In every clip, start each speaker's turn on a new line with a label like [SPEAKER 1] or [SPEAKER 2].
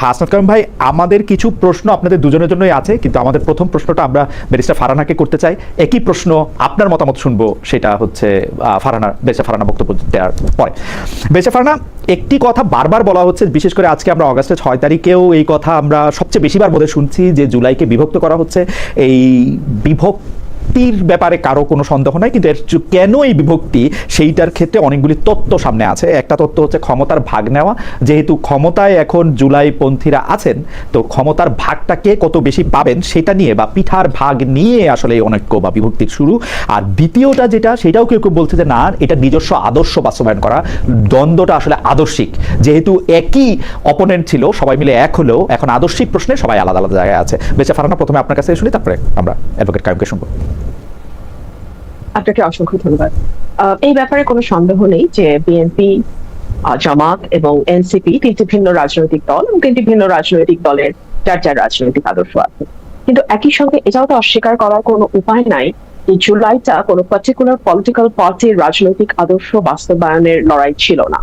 [SPEAKER 1] হাসনাত কারিম ভাই, আমাদের কিছু প্রশ্ন আপনাদের দুজনের জন্যই আছে, কিন্তু আমাদের প্রথম প্রশ্নটা আমরা ব্যারিস্টার ফারহানাকে করতে চাই। একই প্রশ্ন, আপনার মতামত শুনবো, সেটা হচ্ছে ব্যারিস্টার ফারহানা বক্তব্য দেওয়ার পরে। ব্যারিস্টার ফারহানা, একটি কথা বারবার বলা হচ্ছে, বিশেষ করে আজকে আমরা অগাস্টের 6 তারিখেও এই কথা আমরা সবচেয়ে বেশিবার বোধহয় শুনছি, যে জুলাইকে বিভক্ত করা হচ্ছে। এই বিভক্তির ব্যাপারে কারো কোনো সন্দেহ নাই, কিন্তু কেন এই বিভক্তি, সেইটার ক্ষেত্রে অনেকগুলি তত্ত্ব সামনে আছে। একটা তত্ত্ব হচ্ছে ক্ষমতার ভাগ নেওয়া, যেহেতু ক্ষমতায় এখন জুলাইপন্থীরা আছেন, তো ক্ষমতার ভাগটা কে কত বেশি পাবেন সেটা নিয়ে, বা পিঠার ভাগ নিয়ে আসলে এই অনৈক্য বা বিভক্তির শুরু। আর দ্বিতীয়টা যেটা, সেটাও কেউ কেউ বলছে যে না, এটা নিজস্ব আদর্শ বাস্তবায়ন করা, দ্বন্দ্বটা আসলে আদর্শিক, যেহেতু একই অপোনেন্ট ছিল, সবাই মিলে এক হলেও এখন আদর্শিক প্রশ্নে সবাই আলাদা আলাদা জায়গায় আছে। বেচা ফারহানা, প্রথমে আপনার কাছে শুনি, তারপরে আমরা অ্যাডভোকেট কাইমকে শুনবো।
[SPEAKER 2] আপনাকে অসংখ্য ধন্যবাদ। এই ব্যাপারে কোনো সন্দেহ নেই যে বিএনপি, জামাত এবং এনসিপি তিনটি ভিন্ন রাজনৈতিক দল, এবং তিনটি ভিন্ন রাজনৈতিক দলের যার যার রাজনৈতিক আদর্শ আছে। কিন্তু একই সঙ্গে এটাও তো অস্বীকার করার কোনো উপায় নাই যে জুলাইটা কোনো পার্টিকুলার পলিটিক্যাল পার্টির রাজনৈতিক আদর্শ বাস্তবায়নের লড়াই ছিল না।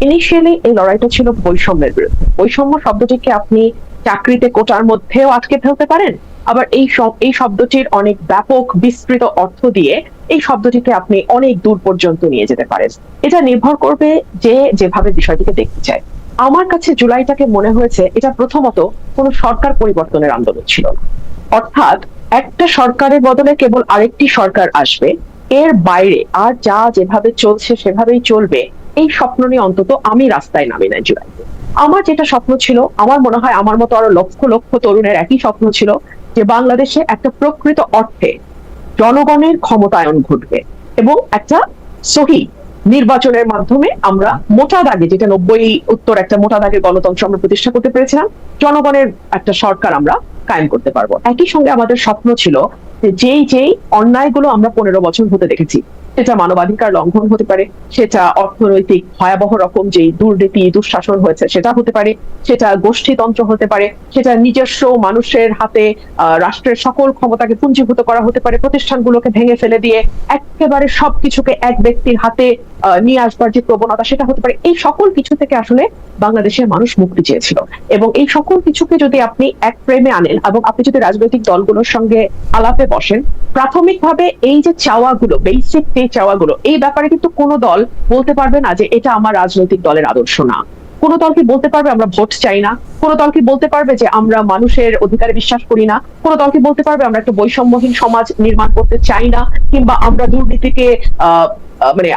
[SPEAKER 2] ইনিশিয়ালি এই লড়াইটা ছিল বৈষম্যের বিরুদ্ধে। বৈষম্য শব্দটিকে আপনি চাকরিতে কোটার মধ্যেও আটকে ফেলতে পারেন, আবার এই শব্দটির অনেক ব্যাপক বিস্তৃত অর্থ দিয়ে এই শব্দটিকে আপনি অনেক দূর পর্যন্ত নিয়ে যেতে পারেন। এটা নির্ভর করবে যে যেভাবে বিষয়টিকে দেখতে চায়। আমার কাছে জুলাইটাকে মনে হয়েছে এটা প্রথমত কোন সরকার পরিবর্তনের আন্দোলন ছিল না, অর্থাৎ একটা সরকারের বদলে কেবল আরেকটি সরকার আসবে, এর বাইরে আর যা যেভাবে চলছে সেভাবেই চলবে, এই স্বপ্ন নিয়ে অন্তত আমি রাস্তায় নামি নাই জুলাইতে। আমার যেটা স্বপ্ন ছিল, আমার মনে হয় আমার মতো আরো লক্ষ লক্ষ তরুণের একই স্বপ্ন ছিল, যে বাংলাদেশে একটা প্রকৃত অর্থে জনগণের ক্ষমতায়ন ঘটবে এবং একটা সহি নির্বাচনের মাধ্যমে আমরা মোটা দাগে, যেটা 90 উত্তর একটা মোটা দাগের গণতন্ত্র আমরা প্রতিষ্ঠা করতে পেরেছিলাম, জনগণের একটা সরকার আমরা কায়েম করতে পারবো। একই সঙ্গে আমাদের স্বপ্ন ছিল যে যেই অন্যায়গুলো আমরা 15 বছর হতে দেখেছি, সেটা মানবাধিকার লঙ্ঘন হতে পারে, সেটা অর্থনৈতিক ভয়াবহ রকম যেই দুর্নীতি দুঃশাসন হয়েছে সেটা হতে পারে, সেটা গোষ্ঠীতন্ত্র হতে পারে, সেটা নিজস্ব মানুষের হাতে রাষ্ট্রের সকল ক্ষমতাকে পুঞ্জীভূত করা হতে পারে, প্রতিষ্ঠানগুলোকে ভেঙে ফেলে দিয়ে একেবারে সবকিছুকে এক ব্যক্তির হাতে নিয়ে আসবার যে প্রবণতা, সেটা হতে পারে। এই সকল কিছু থেকে আসলে বাংলাদেশের মানুষ মুক্তি চেয়েছিল, এবং এই সকল কিছুকে যদি আপনি এক ফ্রেমে আনেন এবং আপনি যদি রাজনৈতিক দলগুলোর সঙ্গে আলাপে বসেন, প্রাথমিকভাবে এই যে চাওয়াগুলো, বেসিক যে চাওয়াগুলো, এই ব্যাপারে কিন্তু কোনো দল বলতে পারবে না যে এটা আমার রাজনৈতিক দলের আদর্শ না। কোন দল কি বলতে পারবে আমরা ভোট চাই না? কোন দল কি বলতে পারবে যে আমরা মানুষের অধিকারে বিশ্বাস করি না? কোন দল কি বলতে পারবে আমরা একটা বৈষম্যহীন সমাজ নির্মাণ করতে চাই না, কিংবা আমরা দুর্নীতিকে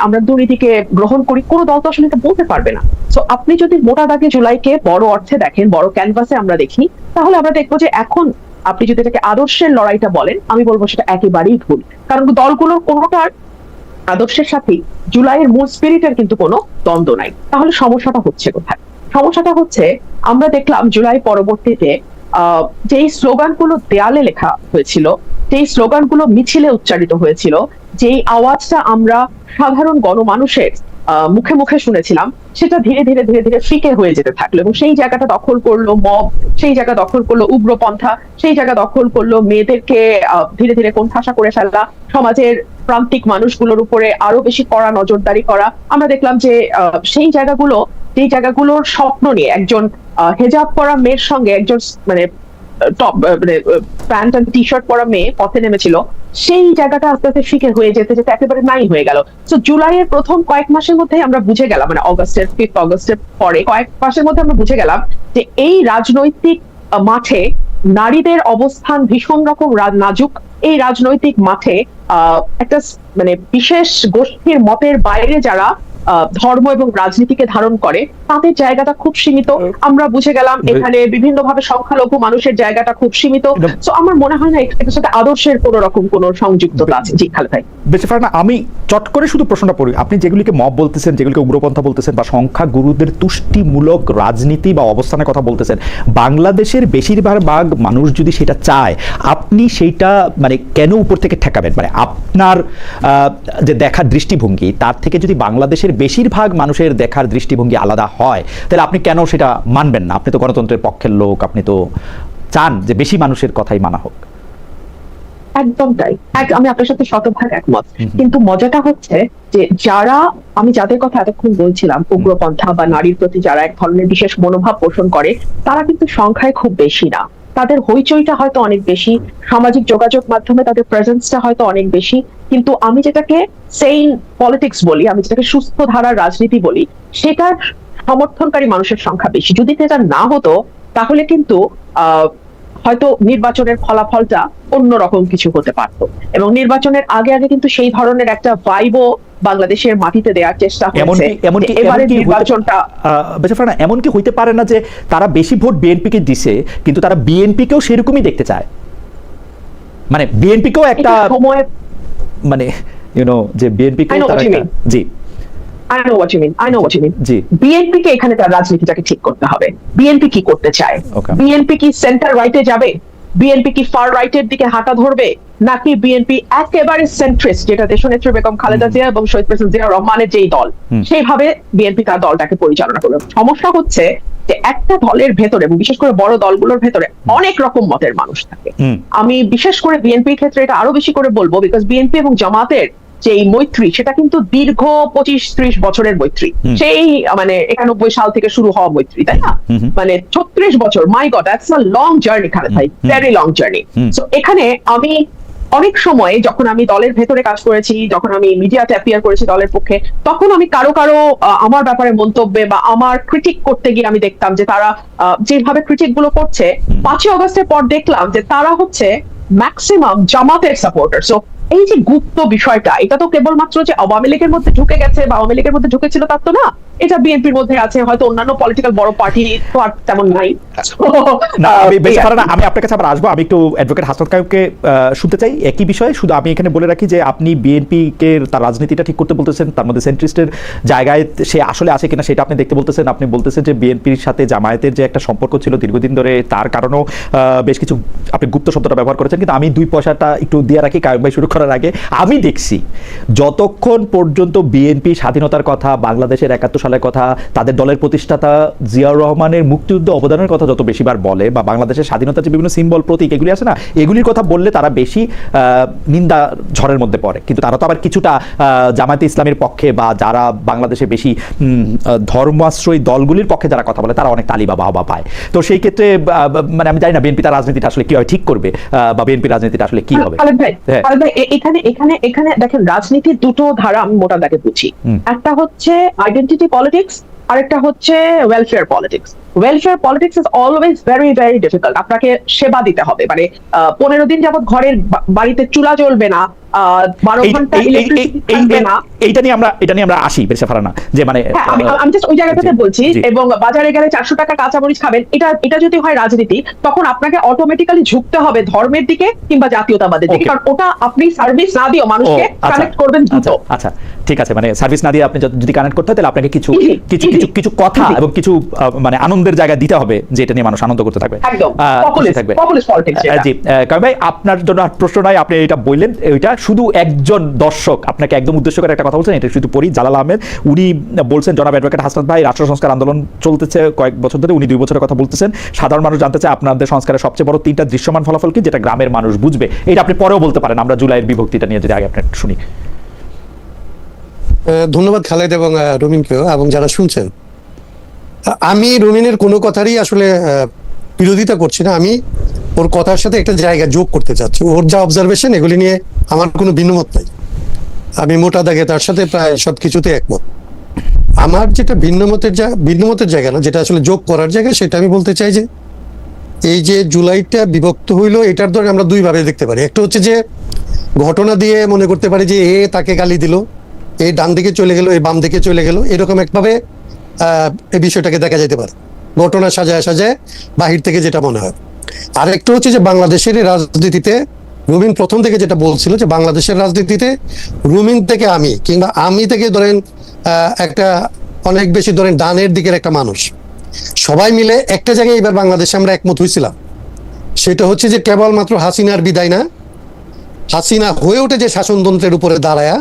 [SPEAKER 2] আমরা দুর্নীতিকে গ্রহণ করি? কোন দল তো আসলে এটা বলতে পারবে না। তো আপনি যদি মোটা দাগে জুলাইকে বড় অর্থে দেখেন, বড় ক্যানভাসে আমরা দেখি, তাহলে আমরা দেখবো যে এখন আপনি যদি এটাকে আদর্শের লড়াইটা বলেন, আমি বলবো সেটা একেবারেই ভুল। কারণ দলগুলোর কোনোটার আদর্শের সাথে জুলাইয়ের মূল স্পিরিটের কিন্তু কোনো দ্বন্দ্ব নাই। তাহলে সমস্যাটা হচ্ছে কোথায়? সমস্যাটা হচ্ছে, আমরা দেখলাম জুলাই পরবর্তীতে যেই স্লোগানগুলো দেয়ালে লেখা হয়েছিল, যেই স্লোগানগুলো মিছিলে উচ্চারিত হয়েছিল, যেই আওয়াজটা আমরা সাধারণ গণমানুষের মুখে মুখে শুনেছিলাম, সেটা ধীরে ধীরে ধীরে ধীরে ফিকে হয়ে যেতে থাকলো, এবং সেই জায়গাটা দখল করলো মব, সেই জায়গা দখল করলো উগ্রপন্থা, সেই জায়গা দখল করলো মেয়েদেরকে ধীরে ধীরে কোণঠাসা করে ফেলা, সমাজের প্রান্তিক মানুষগুলোর উপরে আরো বেশি কড়া নজরদারি করা। আমরা দেখলাম যে সেই জায়গাগুলো, যেই জায়গাগুলোর স্বপ্ন নিয়ে একজন হেজাব পরা মেয়ের সঙ্গে একজন প্যান্ট এন্ড টি শার্ট পরা মেয়ে পথে নেমেছিল, সেই জায়গাটা আস্তে আস্তে ফিকে হয়ে যেতে যেতে একেবারে নাই হয়ে গেল। তো জুলাইয়ের প্রথম কয়েক মাসের মধ্যে আমরা বুঝে গেলাম, মানে অগস্টের 5 অগস্টের পরে কয়েক মাসের মধ্যে আমরা বুঝে গেলাম যে এই রাজনৈতিক মাঠে নারীদের অবস্থান ভীষণ রকম নাজুক। এই রাজনৈতিক মাঠে একটা বিশেষ গোষ্ঠীর মতের বাইরে যারা ধর্ম এবং রাজনীতিকে ধারণ করে, তাদের জায়গাটা খুব সীমিত। আমরা বুঝে গেলাম এখানে বিভিন্নভাবে সংখ্যালঘু মানুষের জায়গাটা খুব সীমিত। তো আমার মনে হয় না এটার সাথে আদর্শের কোন রকম কোন সংযুক্ততা আছে। জি খালেদ ভাই,
[SPEAKER 1] বেঁচে না, আমি চট করে শুধু প্রশ্নটা পড়ি। আপনি যেগুলিকে মব বলতেছেন, যেগুলিকে উগ্রপন্থা বলতেছেন, বা সংখ্যা গুরুদের তুষ্টিমূলক রাজনীতি বা অবস্থানের কথা বলতেছেন, বাংলাদেশের বেশিরভাগ মানুষ যদি সেটা চায়, আপনি সেইটা কেন উপর থেকে ঠেকাবেন? আপনার যে দেখার দৃষ্টিভঙ্গি, তার থেকে যদি বাংলাদেশের বেশিরভাগ মানুষের দেখার দৃষ্টিভঙ্গি আলাদা হয়, তাহলে আপনি কেন সেটা মানবেন না? আপনি তো গণতন্ত্রের পক্ষের লোক, আপনি তো চান যে বেশি মানুষের কথাই মানা হোক।
[SPEAKER 2] একদম তাই, আমি আপনার সাথে শতভাগ একমত। কিন্তু মজাটা হচ্ছে যে যারা, আমি যাদের কথা এতক্ষণ বলছিলাম, উগ্রপন্থা বা নারীর প্রতি যারা এক ধরনের বিশেষ মনোভাব পোষণ করে, তারা কিন্তু সংখ্যায় খুব বেশি না। তাদের হইচইটা হয়তো অনেক বেশি, সামাজিক যোগাযোগ মাধ্যমে তাদের প্রেজেন্সটা হয়তো অনেক বেশি, কিন্তু আমি যেটাকে সেইন পলিটিক্স বলি, আমি যেটাকে সুস্থ ধারার রাজনীতি বলি, সেটার সমর্থনকারী মানুষের সংখ্যা বেশি। যদি এটা না হতো তাহলে কিন্তু হয়তো নির্বাচনের ফলাফলটা অন্যরকম কিছু হতে পারত। এবং নির্বাচনের আগে আগে কিন্তু সেই ধরনের একটা ভাইবও বাংলাদেশের মাটিতে দেওয়ার চেষ্টা হয়েছে। এবারে নির্বাচনটা
[SPEAKER 1] এমন কি হইতে পারে না যে তারা বেশি ভোট বিএনপিকে দিছে, কিন্তু তারা বিএনপিকেও সেরকমই দেখতে চায়, মানে বিএনপিকেও একটা
[SPEAKER 2] সময়,
[SPEAKER 1] মানে যে বিএনপিকে জি
[SPEAKER 2] I know what you mean.
[SPEAKER 1] জি
[SPEAKER 2] বিএনপি কে এখানে তার রাজনীতিটাকে ঠিক করতে হবে। বিএনপি কি করতে চায়? বিএনপি কি সেন্টার রাইটে যাবে? বিএনপি কি ফার রাইটের দিকে হাঁটা ধরবে, নাকি বিএনপি একেবারে সেন্ট্রিস্ট, যেটা দেশনেত্রী বেগম খালেদা জিয়া এবং শহীদ প্রেসিডেন্ট জিয়া রহমানের যেই দল, সেইভাবে বিএনপি তার দলটাকে পরিচালনা করবে? সমস্যা হচ্ছে যে একটা দলের ভেতরে, এবং বিশেষ করে বড় দলগুলোর ভেতরে অনেক রকম মতের মানুষ থাকে। আমি বিশেষ করে বিএনপির ক্ষেত্রে এটা আরো বেশি করে বলবো, বিকজ বিএনপি এবং জামাতের যে এই মৈত্রী, সেটা কিন্তু দীর্ঘ 25-30 বছরের মৈত্রী। সেই 91 সাল থেকে শুরু হওয়া মৈত্রী, তাই না? 36 বছর, my god, that's a long journey Khaled ভাই, ভেরি লং জার্নি। সো এখানে আমি অনেক সময় যখন আমি দলের ভেতরে কাজ করেছি, যখন আমি মিডিয়াতে অ্যাপিয়ার করেছি দলের পক্ষে, তখন আমি কারো আমার ব্যাপারে মন্তব্যে বা আমার ক্রিটিক করতে গিয়ে আমি দেখতাম যে তারা যেভাবে ক্রিটিক গুলো করছে, 5ই অগস্টের পর দেখলাম যে তারা হচ্ছে ম্যাক্সিমাম জামাতের সাপোর্টার। সো এই যে গুপ্ত বিষয়টা, এটা তো কেবলমাত্র যে আওয়ামী লীগের মধ্যে ঢুকে গেছে বা আওয়ামী লীগের মধ্যে ঢুকেছিল তার তো না, এটা বিএনপির মধ্যে আছে, হয়তো অন্যান্য পলিটিক্যাল বড় পার্টি তো আর তেমন নাই।
[SPEAKER 1] আমি আপনার কাছে আবার আসবো, আমি একটু অ্যাডভোকেট হাসনাত কাইয়ুমকে শুনতে চাই একই বিষয়ে। শুধু আমি এখানে বলে রাখি যে আপনি বিএনপি কে তার রাজনীতিটা ঠিক করতে বলতেছেন, তার মধ্যে সেন্ট্রিস্টের জায়গায় সে আসলে আছে কিনা সেটা আপনি দেখতে বলতেছেন। আপনি বলতেছেন যে বিএনপির সাথে জামায়াতের যে একটা সম্পর্ক ছিল দীর্ঘদিন ধরে, তার কারণেও বেশ কিছু, আপনি গুপ্ত শব্দটা ব্যবহার করেছেন। কিন্তু আমি 2 পয়সাটা একটু দিয়ে রাখি কাইয়ুম ভাই শুরু করার আগে। আমি দেখছি যতক্ষণ পর্যন্ত বিএনপি স্বাধীনতার কথা, বাংলাদেশের 71 সালের কথা, তাদের দলের প্রতিষ্ঠাতা জিয়াউর রহমানের মুক্তিযুদ্ধ অবদানের কথা যত বেশিবার বলে, বা বাংলাদেশের স্বাধীনতার যে বিভিন্ন সিম্বল, প্রতীক, এগুলি আছে না, এগুলির কথা বললে তারা বেশি নিন্দা ঝড়ের মধ্যে পড়ে। কিন্তু তারা তো আবার কিছুটা জামায়াতে ইসলামের পক্ষে, বা যারা বাংলাদেশে বেশি ধর্মাশ্রয়ী দলগুলির পক্ষে যারা কথা বলে, তারা অনেক তালি বা বাহবা পায়। তো সেই ক্ষেত্রে আমি জানি না বিএনপি তার রাজনীতিটা আসলে কিভাবে ঠিক করবে, বা বিএনপি রাজনীতিটা আসলে কি হবে।
[SPEAKER 2] এখানে দেখেন, রাজনীতির দুটো ধারা আমি মোটা দাগে বুঝি। একটা হচ্ছে আইডেন্টিটি পলিটিক্স, আরেকটা হচ্ছে welfare politics. Welfare politics is always very very difficult. আপনাকে সেবা দিতে হবে, 15 দিন যাবত ঘরের বাড়িতে চুলা জ্বলবে না, 12 ঘন্টা ইলেকট্রিসিটি থাকবে না।
[SPEAKER 1] এটা নিয়ে আমরা আসি বেশি ফারানা, যে
[SPEAKER 2] আমি জাস্ট ওই জায়গাটাতে বলছি। এবং বাজারে গেলে 400 টাকা কাঁচামরিচ খাবেন, এটা যদি হয় রাজনীতি, তখন আপনাকে অটোমেটিক্যালি ঝুঁকতে হবে ধর্মের দিকে কিংবা জাতীয়তাবাদের দিকে, কারণ ওটা আপনি সার্ভিস না দিও মানুষকে কানেক্ট করবেন দ্রুত।
[SPEAKER 1] আচ্ছা, ঠিক আছে, সার্ভিস না দিয়ে আপনি যদি কানেক্ট করতে হয়, তাহলে আপনাকে কিছু কথা এবং কিছু আনন্দের জায়গা দিতে হবে, যে এটা নিয়ে মানুষ আনন্দ করতে থাকবে। জি কাইয়ুম ভাই, আপনার জন্য আর প্রশ্ন নাই, আপনি এটা বললেন। ওইটা শুধু একজন দর্শক আপনাকে একদম উদ্দেশ্য করে একটা কথা বলছেন, এটা শুধু পড়ি। জালাল আহমেদ, উনি বলছেন, জনাব অ্যাডভোকেট হাসনাত ভাই, রাষ্ট্র সংস্কার আন্দোলন চলতেছে কয়েক বছর ধরে, উনি 2 বছরের কথা বলতেছেন। সাধারণ মানুষ জানতে চায় আপনাদের সংস্কারের সবচেয়ে বড় 3টা দৃশ্যমান ফলাফল কি, যেটা গ্রামের মানুষ বুঝবে। এটা আপনি পরেও বলতে পারেন, আমরা জুলাইয়ের বিভক্তিটা নিয়ে যদি আগে আপনার শুনি।
[SPEAKER 3] ধন্যবাদ খালেদ এবং রুমিনকেও, এবং যারা শুনছেন। আমি রুমিনের কোনো কথারই আসলে বিরোধিতা করছি না, আমি ওর কথার সাথে একটা জায়গা যোগ করতে চাচ্ছি। ওর যা অবজারভেশন, এগুলি নিয়ে আমার কোনো ভিন্নমত নাই। আমি মোটা দাগে তার সাথে প্রায় সবকিছুতে একমত। আমার যেটা ভিন্নমতের জায়গা না, যেটা আসলে যোগ করার জায়গা, সেটা আমি বলতে চাই যে এই যে জুলাইটা বিভক্ত হইলো, এটার ধরে আমরা 2 ভাবে দেখতে পারি। একটা হচ্ছে যে ঘটনা দিয়ে মনে করতে পারি যে এ তাকে গালি দিল, এই ডান দিকে চলে গেল, এই বাম দিকে চলে গেল, এরকম একভাবে এই বিষয়টাকে দেখা যেতে পারে, ঘটনা সাজায় বাহির থেকে যেটা মনে হয়। আর একটা হচ্ছে যে বাংলাদেশের রাজনীতিতে রুমিন প্রথম থেকে যেটা বলছিল, যে বাংলাদেশের রাজনীতিতে রুমিন থেকে আমি, কিংবা আমি থেকে ধরেন একটা অনেক বেশি ধরেন ডানের দিকের একটা মানুষ, সবাই মিলে একটা জায়গায় এবার বাংলাদেশে আমরা একমত হয়েছিলাম। সেটা হচ্ছে যে কেবলমাত্র হাসিনার বিদায় না, হাসিনা হয়ে ওঠে যে শাসনতন্ত্রের উপরে দাঁড়ায়া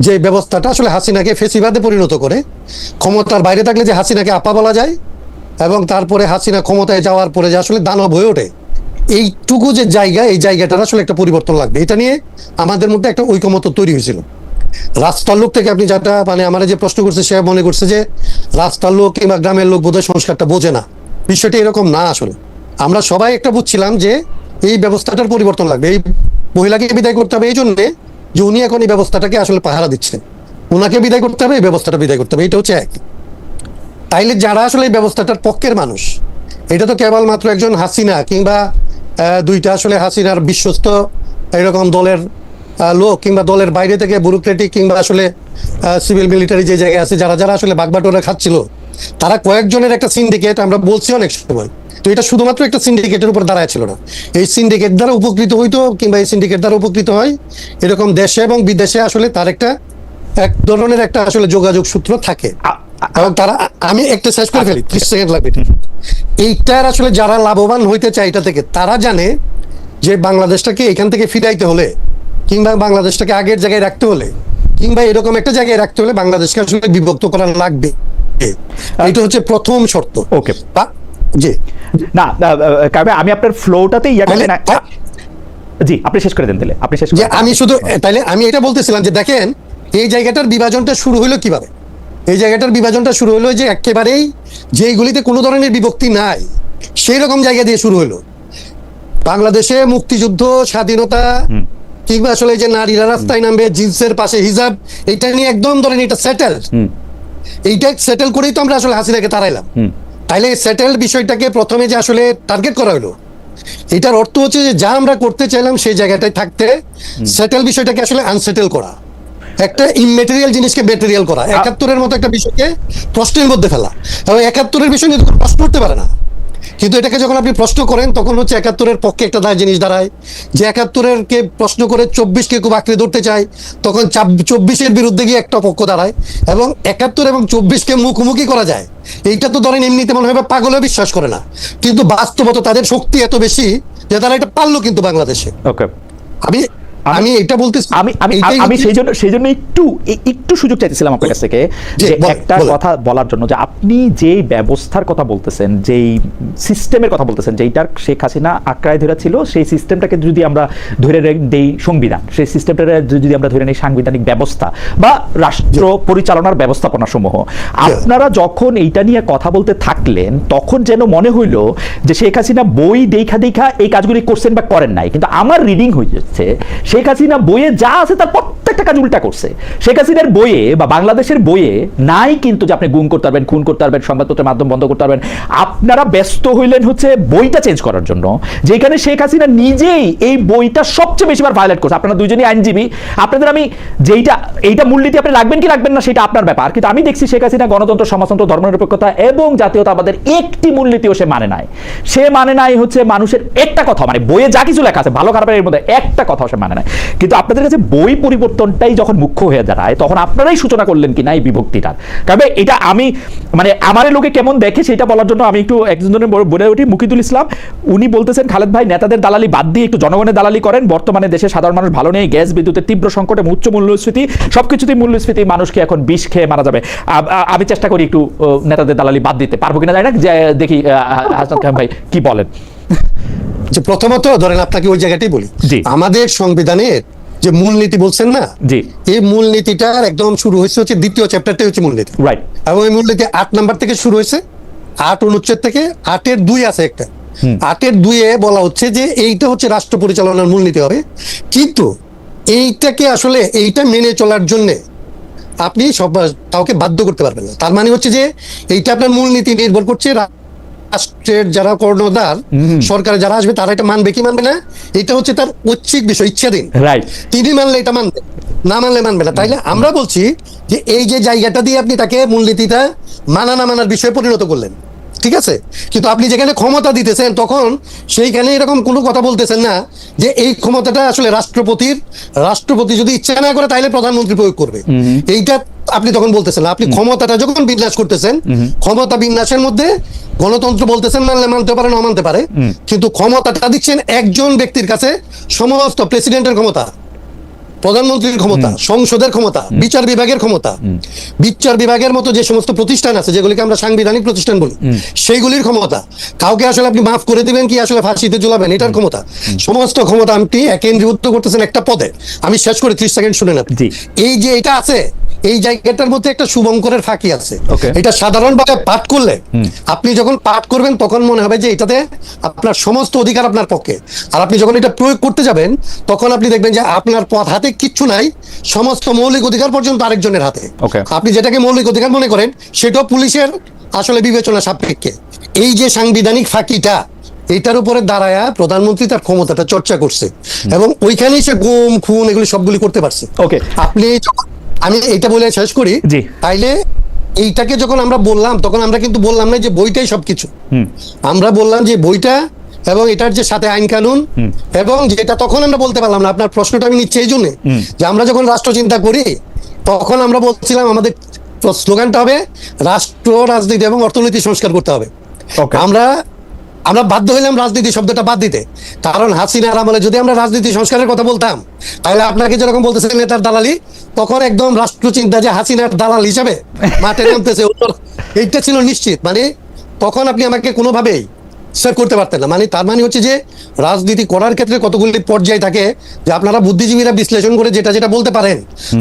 [SPEAKER 3] যে ব্যবস্থাটা আসলে হাসিনাকে ফেসিবাদে পরিণত করে, ক্ষমতার বাইরে থাকলে যে হাসিনাকে আপা বলা যায়, এবং তারপরে হাসিনা ক্ষমতায় যাওয়ার পরে যে আসলে দানব হয়ে ওঠে, এইটুকু যে জায়গা, এই জায়গাটার আসলে একটা পরিবর্তন লাগবে। এটা নিয়ে আমাদের মধ্যে একটা ঐকমত্য তৈরি হয়েছিল। রাস্তার লোক থেকে আপনি যেটা মানে আমার যে প্রশ্ন করছে, সে মনে করছে যে রাস্তার লোক কিংবা গ্রামের লোক বোধহয় সংস্কারটা বোঝে না। বিষয়টা এরকম না। আসলে আমরা সবাই একটা বুঝছিলাম যে এই ব্যবস্থাটার পরিবর্তন লাগবে। এই মহিলাকে বিদায় করতে হবে এই জন্যে যে উনি এখন এই ব্যবস্থাটাকে আসলে পাহারা দিচ্ছেন। ওনাকে বিদায় করতে হবে, এই ব্যবস্থাটা বিদায় করতে হবে, এটা হচ্ছে এক। তাইলে যারা আসলে এই ব্যবস্থাটার পক্ষের মানুষ, এটা তো কেবলমাত্র একজন হাসিনা কিংবা দুইটা আসলে হাসিনার বিশ্বস্ত এরকম দলের লোক কিংবা দলের বাইরে থেকে ব্যুরোক্রেটিক কিংবা আসলে সিভিল মিলিটারি যে জায়গায় আছে, যারা যারা আসলে বাগবাটোরা খাচ্ছিল, তারা কয়েকজনের একটা সিন্ডিকেট, আমরা বলছি অনেক সময়। তো এটা শুধুমাত্র একটা সিন্ডিকেটের উপর দাঁড়ায় ছিল না। এই সিন্ডিকেট দ্বারা উপকৃত হইতো কিংবা এই সিন্ডিকেট দ্বারা উপকৃত হয় এরকম দেশে এবং বিদেশে আসলে তার একটা এক ধরনের একটা আসলে যোগাযোগ সূত্র থাকে। এবং তারা, আমি একটা শেষ করে ফেলি, 30 সেকেন্ড লাগবে। এইটার আসলে যারা লাভবান হইতে চায় এটা থেকে, তারা জানে যে বাংলাদেশটাকে এখান থেকে ফিরাইতে হলে কিংবা বাংলাদেশটাকে আগের জায়গায় রাখতে হলে কিংবা এরকম একটা জায়গায় রাখতে হলে বাংলাদেশকে আসলে বিভক্ত করা লাগবে। এটা হচ্ছে প্রথম শর্ত।
[SPEAKER 1] ওকে,
[SPEAKER 3] জি
[SPEAKER 1] না কারণ আমি আপনার ফ্লোটাতে জি আপনি শেষ করে দেন তাহলে, আপনি শেষ করে।
[SPEAKER 3] আমি শুধু তাহলে আমি এটা বলতেছিলাম যে দেখেন এই জায়গাটার বিভাজনটা শুরু হলো কিভাবে। এই জায়গাটার বিভাজনটা শুরু হলো যে একেবারেই যেইগুলিতে কোনো ধরনের বিভক্তি নাই সেই রকম জায়গা দিয়ে শুরু হলো। বাংলাদেশে মুক্তিযুদ্ধ, স্বাধীনতা কিংবা আসলে যে নারীরা রাস্তায় নামবে, জিন্সের পাশে হিজাব, এটা নিয়ে একদম ধরেন এটা সেটেল। এইটা সেটেল করেই তো আমরা আসলে হাসিনাকে তাড়াইলাম। তাইলে সেটেল বিষয়টাকে প্রথমে যে আসলে টার্গেট করা হলো, এটার অর্থ হচ্ছে যে যা আমরা করতে চাইলাম সেই জায়গাটায় থাকতে সেটেল বিষয়টাকে আসলে আনসেটেল করা, একটা ইমমেটেরিয়াল জিনিসকে মেটেরিয়াল করা, 71-এর মতো একটা বিষয়কে প্রশ্নের মধ্যে ফেলা। এবং 71-এর বিষয় নিয়ে প্রশ্ন করতে পারে না, কিন্তু এটাকে যখন আপনি প্রশ্ন করেন তখন হচ্ছে 71-এর পক্ষে একটা জিনিস দাঁড়ায়। যে 71-এর কে প্রশ্ন করে 24-কে খুব আঁকড়ে ধরতে চায়, তখন 24-এর বিরুদ্ধে গিয়ে একটা পক্ষ দাঁড়ায় এবং 71 এবং 24-কে মুখোমুখি করা যায়। এইটা তো ধরেন এমনিতে মনে হয় পাগলেও বিশ্বাস করে না, কিন্তু বাস্তবত তাদের শক্তি এত বেশি যে তারা এটা পারলো কিন্তু বাংলাদেশে।
[SPEAKER 1] ওকে,
[SPEAKER 3] আমি এটা বলতেছি,
[SPEAKER 1] আমি সেই জন্য একটু সুযোগ চাইতেছিলাম আপনার কাছ থেকে যে একটা কথা বলার জন্য, যে আপনি যেই ব্যবস্থার কথা বলতেছেন, যেই সিস্টেমের কথা বলতেছেন, যেইটার শেখ হাসিনা আঁকড়ায় ধরে ছিল, সেই সিস্টেমটাকে যদি আমরা ধরে দেই সংবিধান, সেই সিস্টেমটা যদি আমরা ধরে নেই সাংবিধানিক ব্যবস্থা বা রাষ্ট্র পরিচালনার ব্যবস্থাপনা সমূহ, আপনারা যখন এইটা নিয়ে কথা বলতে থাকলেন তখন যেন মনে হইল যে শেখ হাসিনা বই দেখা এই কাজগুলি করছেন বা করেন নাই। কিন্তু আমার রিডিং হয়ে যাচ্ছে শেখ হাসিনা বইয়ে যা আছে তার প্রত্যেকটা কাজ উল্টা করছে। শেখ হাসিনার বইয়ে বা বাংলাদেশের বইয়ে নাই কিন্তু যে আপনি গুম করতে পারবেন, খুন করতে পারবেন, সংবাদপত্রের মাধ্যম বন্ধ করতে পারবেন। আপনারা ব্যস্ত হইলেন হচ্ছে বইটা চেঞ্জ করার জন্য, যেখানে শেখ হাসিনা নিজেই এই বইটা সবচেয়ে বেশিবার ভায়োলেট করছে। আপনারা দুইজনই আইনজীবী, আপনাদের আমি এইটা মূলনীতি আপনি রাখবেন কি রাখবেন না সেটা আপনার ব্যাপার, কিন্তু আমি দেখছি শেখ হাসিনা গণতন্ত্র, সমাজতন্ত্র, ধর্মনিরপেক্ষতা এবং জাতীয়তাবাদের একটি মূলনীতিও সে মানে নাই। সে মানে নাই হচ্ছে মানুষের একটা কথা, মানে বইয়ে যা কিছু লেখা আছে ভালো খারাপের এর মধ্যে একটা কথা সে মানে নাই। কিন্তু আপনাদের কাছে বই পরিবর্তনটাই যখন মুখ্য হয়ে দাঁড়ায় তখন আপনারাই সূচনা করলেন কিনা এই বিভক্তিটার। কারণ এটা আমি মানে আমার লোকে কেমন দেখে সেটা বলার জন্য আমি একটু একজনের বলে উঠি। মুকিদুল ইসলাম উনি বলতেছেন, খালেদ ভাই নেতাদের দালালি বাদ দিয়ে একটু জনগণের দালালি করেন। বর্তমানে দেশে সাধারণ মানুষ ভালো নেই, গ্যাস বিদ্যুতের তীব্র সংকট এবং উচ্চ মূল্যস্ফীতি, সবকিছুতেই মূল্যস্ফীতি, মানুষকে এখন বিষ খেয়ে মারা যাবে। আমি চেষ্টা করি একটু নেতাদের দালালি বাদ দিতে পারবো কিনা জানি না, দেখি হাসান খান ভাই কি বলেন।
[SPEAKER 3] যে প্রথমত ধরেন আপনাকে ওই জায়গাটাই বলি, আমাদের সংবিধানের যে মূলনীতি বলছেন না,
[SPEAKER 1] জি
[SPEAKER 3] এই মূলনীতিটার একদম শুরু হয়েছে হচ্ছে দ্বিতীয় চ্যাপ্টারটাই হচ্ছে মূলনীতি, রাইট। এবং এই মূলনীতি 8 নাম্বার থেকে শুরু হয়েছে, 8 অনুচ্ছেদ থেকে 8-এর 2 আছে একটা, 8-এর 2-এ বলা হচ্ছে যে এইটা হচ্ছে রাষ্ট্র পরিচালনার মূলনীতি হবে। কিন্তু এইটাকে আসলে এইটা মেনে চলার জন্য আপনি সব কাউকে বাধ্য করতে পারবেন না। তার মানে হচ্ছে যে এইটা আপনার মূলনীতি নির্ভর করছে রাষ্ট্রের যারা কর্ণধার, সরকারে যারা আসবে তারা এটা মানবে কি মানবে না, এটা হচ্ছে তার ঐচ্ছিক বিষয়, ইচ্ছাধীন। তিনি মানলে এটা মানবে, না মানলে মানবে না। তাইলে আমরা বলছি যে এই যে জায়গাটা দিয়ে আপনি তাকে মূলনীতিটা মানা না মানার বিষয়ে পরিণত করলেন, ঠিক আছে, কিন্তু আপনি যেখানে ক্ষমতা দিতেছেন তখন সেইখানে এরকম কোনো কথা বলতেছেন না যে এই ক্ষমতাটা আসলে রাষ্ট্রপতি যদি ইচ্ছা না করে তাহলে প্রধানমন্ত্রী প্রয়োগ করবে। এইটা আপনি তখন বলতেছেন না। আপনি ক্ষমতাটা যখন বিন্যাস করতেছেন, ক্ষমতা বিন্যাসের মধ্যে গণতন্ত্র বলতেছেন মানলে মানতে পারে না মানতে পারে, কিন্তু ক্ষমতাটা দিচ্ছেন একজন ব্যক্তির কাছে, সমস্ত প্রেসিডেন্টের ক্ষমতা প্রধানমন্ত্রীর ক্ষমতা, সংসদের ক্ষমতা, বিচার বিভাগের ক্ষমতা, বিচার বিভাগের মতো যে সমস্ত প্রতিষ্ঠান আছে যেগুলিকে আমরা সাংবিধানিক প্রতিষ্ঠান বলি, সেইগুলির ক্ষমতা, কাউকে আসলে আপনি মাফ করে দিবেন কি আসলে ফাঁসিতে ঝুলাবেন এটার ক্ষমতা, সমস্ত ক্ষমতা আপনি কেন্দ্রীভূত করতেছেন একটা পদে। আমি শেষ করে 30 সেকেন্ড শুনে নেন। এই যে এটা আছে, এই জায়গাটার মধ্যে একটা শুভঙ্করের ফাঁকি আছে। এটা সাধারণভাবে পাঠ করলে, আপনি যখন পাঠ করবেন তখন মনে হবে যে এটাতে আপনার সমস্ত অধিকার আপনার পক্ষে, আর আপনি যখন এটা প্রয়োগ করতে যাবেন তখন আপনি দেখবেন যে আপনার পথ হাতে কিচ্ছু নাই, সমস্ত মৌলিক অধিকার পর্যন্ত আরেকজনের হাতে। আপনি যেটাকে মৌলিক অধিকার মনে করেন সেটাও পুলিশের আসলে বিবেচনা সাপেক্ষে। এই যে সাংবিধানিক ফাঁকিটা, এটার উপরে দাঁড়ায়া প্রধানমন্ত্রী তার ক্ষমতাটা চর্চা করছে এবং ওইখানেই সে গুম খুন এগুলি সবগুলি করতে পারছে। আপনি, আমি এইটা বলে শেষ করি, তাইলে এইটাকে যখন আমরা বললাম তখন আমরা কিন্তু বললাম না যে বইটাই সবকিছু, আমরা বললাম যে বইটা এবং এটার যে সাথে আইন কানুন, এবং যেটা তখন আমরা বলতে পারলাম না। আপনার প্রশ্নটা আমি নিচ্ছি এই জন্য যে আমরা যখন রাষ্ট্র চিন্তা করি তখন আমরা বলছিলাম আমাদের স্লোগানটা হবে রাষ্ট্র, রাজনীতি এবং অর্থনীতি সংস্কার করতে হবে। আমরা বাধ্য হইলাম রাজনীতি শব্দটা বাদ দিতে, কারণ হাসিনার আমলে যদি আমরা রাজনীতি সংস্কারের কথা বলতাম তাহলে আপনাকে যেরকম বলতেছিলেন নেতার দালালি, তখন একদম রাষ্ট্র চিন্তা যে হাসিনার দালাল হিসাবে মাঠে নামতেছে এইটা ছিল নিশ্চিত। মানে তখন আপনি আমাকে কোনোভাবেই সেভ করতে পারতেন না। মানে তার মানে হচ্ছে যে রাজনীতি করার ক্ষেত্রে কতগুলি পর্যায় থাকে যে আপনারা বুদ্ধিজীবীরা বিশ্লেষণ করে যেটা যেটা বলতে পারেন,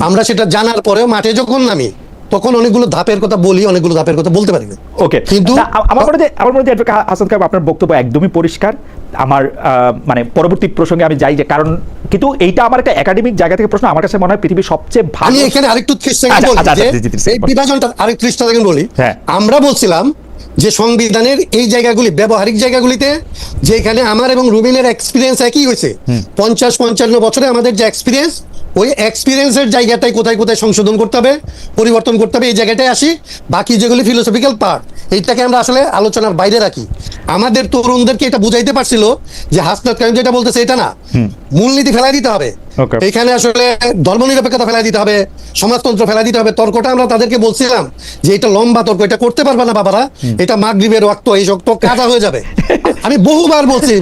[SPEAKER 3] আমরা সেটা জানার পরেও মাঠে যখন নামি তখন অনেকগুলো ধাপের কথা বলি, অনেকগুলো ধাপের কথা বলতে পারি না।
[SPEAKER 1] কিন্তু আমার মনে হয় হাসান সাহেব আপনার বক্তব্য একদমই পরিষ্কার। আমার মানে পরবর্তী প্রসঙ্গে আমি যাই, যে কারণ কিন্তু এইটা আমার একটা একাডেমিক জায়গা থেকে প্রশ্ন। আমার কাছে মনে হয় পৃথিবীর সবচেয়ে ভালো,
[SPEAKER 3] আমি এখানে আরেকটু 30 সেকেন্ড বলি, এই বিভাজনটা আরেকটু 30 সেকেন্ড বলি। আমরা বলছিলাম যে সংবিধানের এই জায়গাগুলি, ব্যবহারিক জায়গাগুলিতে, যেখানে আমার এবং রুবিনের এক্সপিরিয়েন্স একই হয়েছে 50-55 বছরে, আমাদের যে এক্সপিরিয়েন্স, ওই এক্সপিরিয়েন্সের জায়গাটাই কোথায় কোথায় সংশোধন করতে হবে, পরিবর্তন করতে হবে, এই জায়গাটাই আসি। বাকি যেগুলি ফিলোসফিক্যাল পার্ট, এইটাকে আমরা আসলে আলোচনার বাইরে রাখি। আমাদের তরুণদেরকে এটা বুঝাইতে পারছিল যে হাসনাত কাইম যেটা বলতেছে এটা না, মূলনীতি ফেলাই দিতে হবে, এখানে আসলে ধর্মনিরপেক্ষতা ফেলাই দিতে হবে, সমাজতন্ত্র ফেলাই দিতে হবে। তর্কটা আমরা তাদেরকে বলছিলাম যে এটা লম্বা তর্ক, এটা করতে পারবে না বাবারা, এটা মাগরিবের ওয়াক্ত, এই শক্ত কাজা হয়ে যাবে। আমি বহুবার বলছি।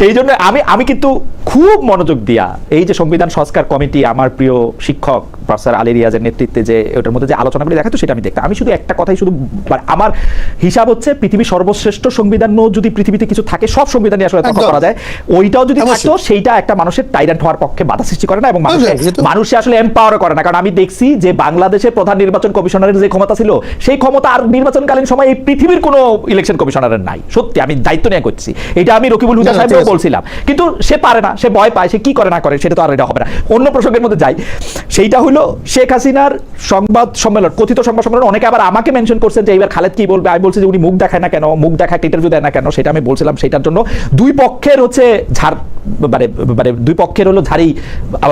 [SPEAKER 1] সেই জন্য আমি কিন্তু খুব মনোযোগ দিয়া এই যে সংবিধান সংস্কার কমিটি, আমার প্রিয় শিক্ষক প্রফেসর আলী রিয়াজের নেতৃত্বে যে ওটার মধ্যে যে আলোচনাগুলি দেখাতো সেটা আমি দেখতাম। আমি শুধু একটা কথাই, শুধু আমার হিসাব হচ্ছে পৃথিবীর সর্বশ্রেষ্ঠ সংবিধান যদি পৃথিবীতে কিছু থাকে, সব সংবিধানই আসলে তর্ক করা যায়। ওইটাও যদি থাকতো, সেইটা একটা মানুষের টাইরান্ট হওয়ার পক্ষে বাধা সৃষ্টি করে না, এবং মানুষে আসলে এম্পাওয়ার করে না। কারণ আমি দেখছি যে বাংলাদেশের প্রধান নির্বাচন কমিশনারের যে ক্ষমতা ছিল, সেই ক্ষমতা আর নির্বাচনকালীন সময় এই পৃথিবীর কোনো ইলেকশন কমিশনারের নাই। সত্যি আমি দায়িত্ব নিয়ে করছি, এটা আমি রকিবুল হুদা সাহেবও বলছিলাম। কিন্তু সে পারে না, সে ভয় পায়, সে কি করে না করে সেটা তো আর এটা হবে না। অন্য প্রসঙ্গের মধ্যে যাই, সেইটা হলো শেখ হাসিনার সংবাদ সম্মেলন, কথিত সংবাদ সম্মেলন। অনেকে আবার আমাকে মেনশন করছেন যে এইবার খালেদ কি বলবে। আমি বলছি যে উনি মুখ দেখায় না কেন, মুখ দেখা একটা ইন্টারভিউ দেয় না কেন, সেটা আমি বলছিলাম। সেটার জন্য দুই পক্ষের হচ্ছে দুই পক্ষের হলো ঝাড়ি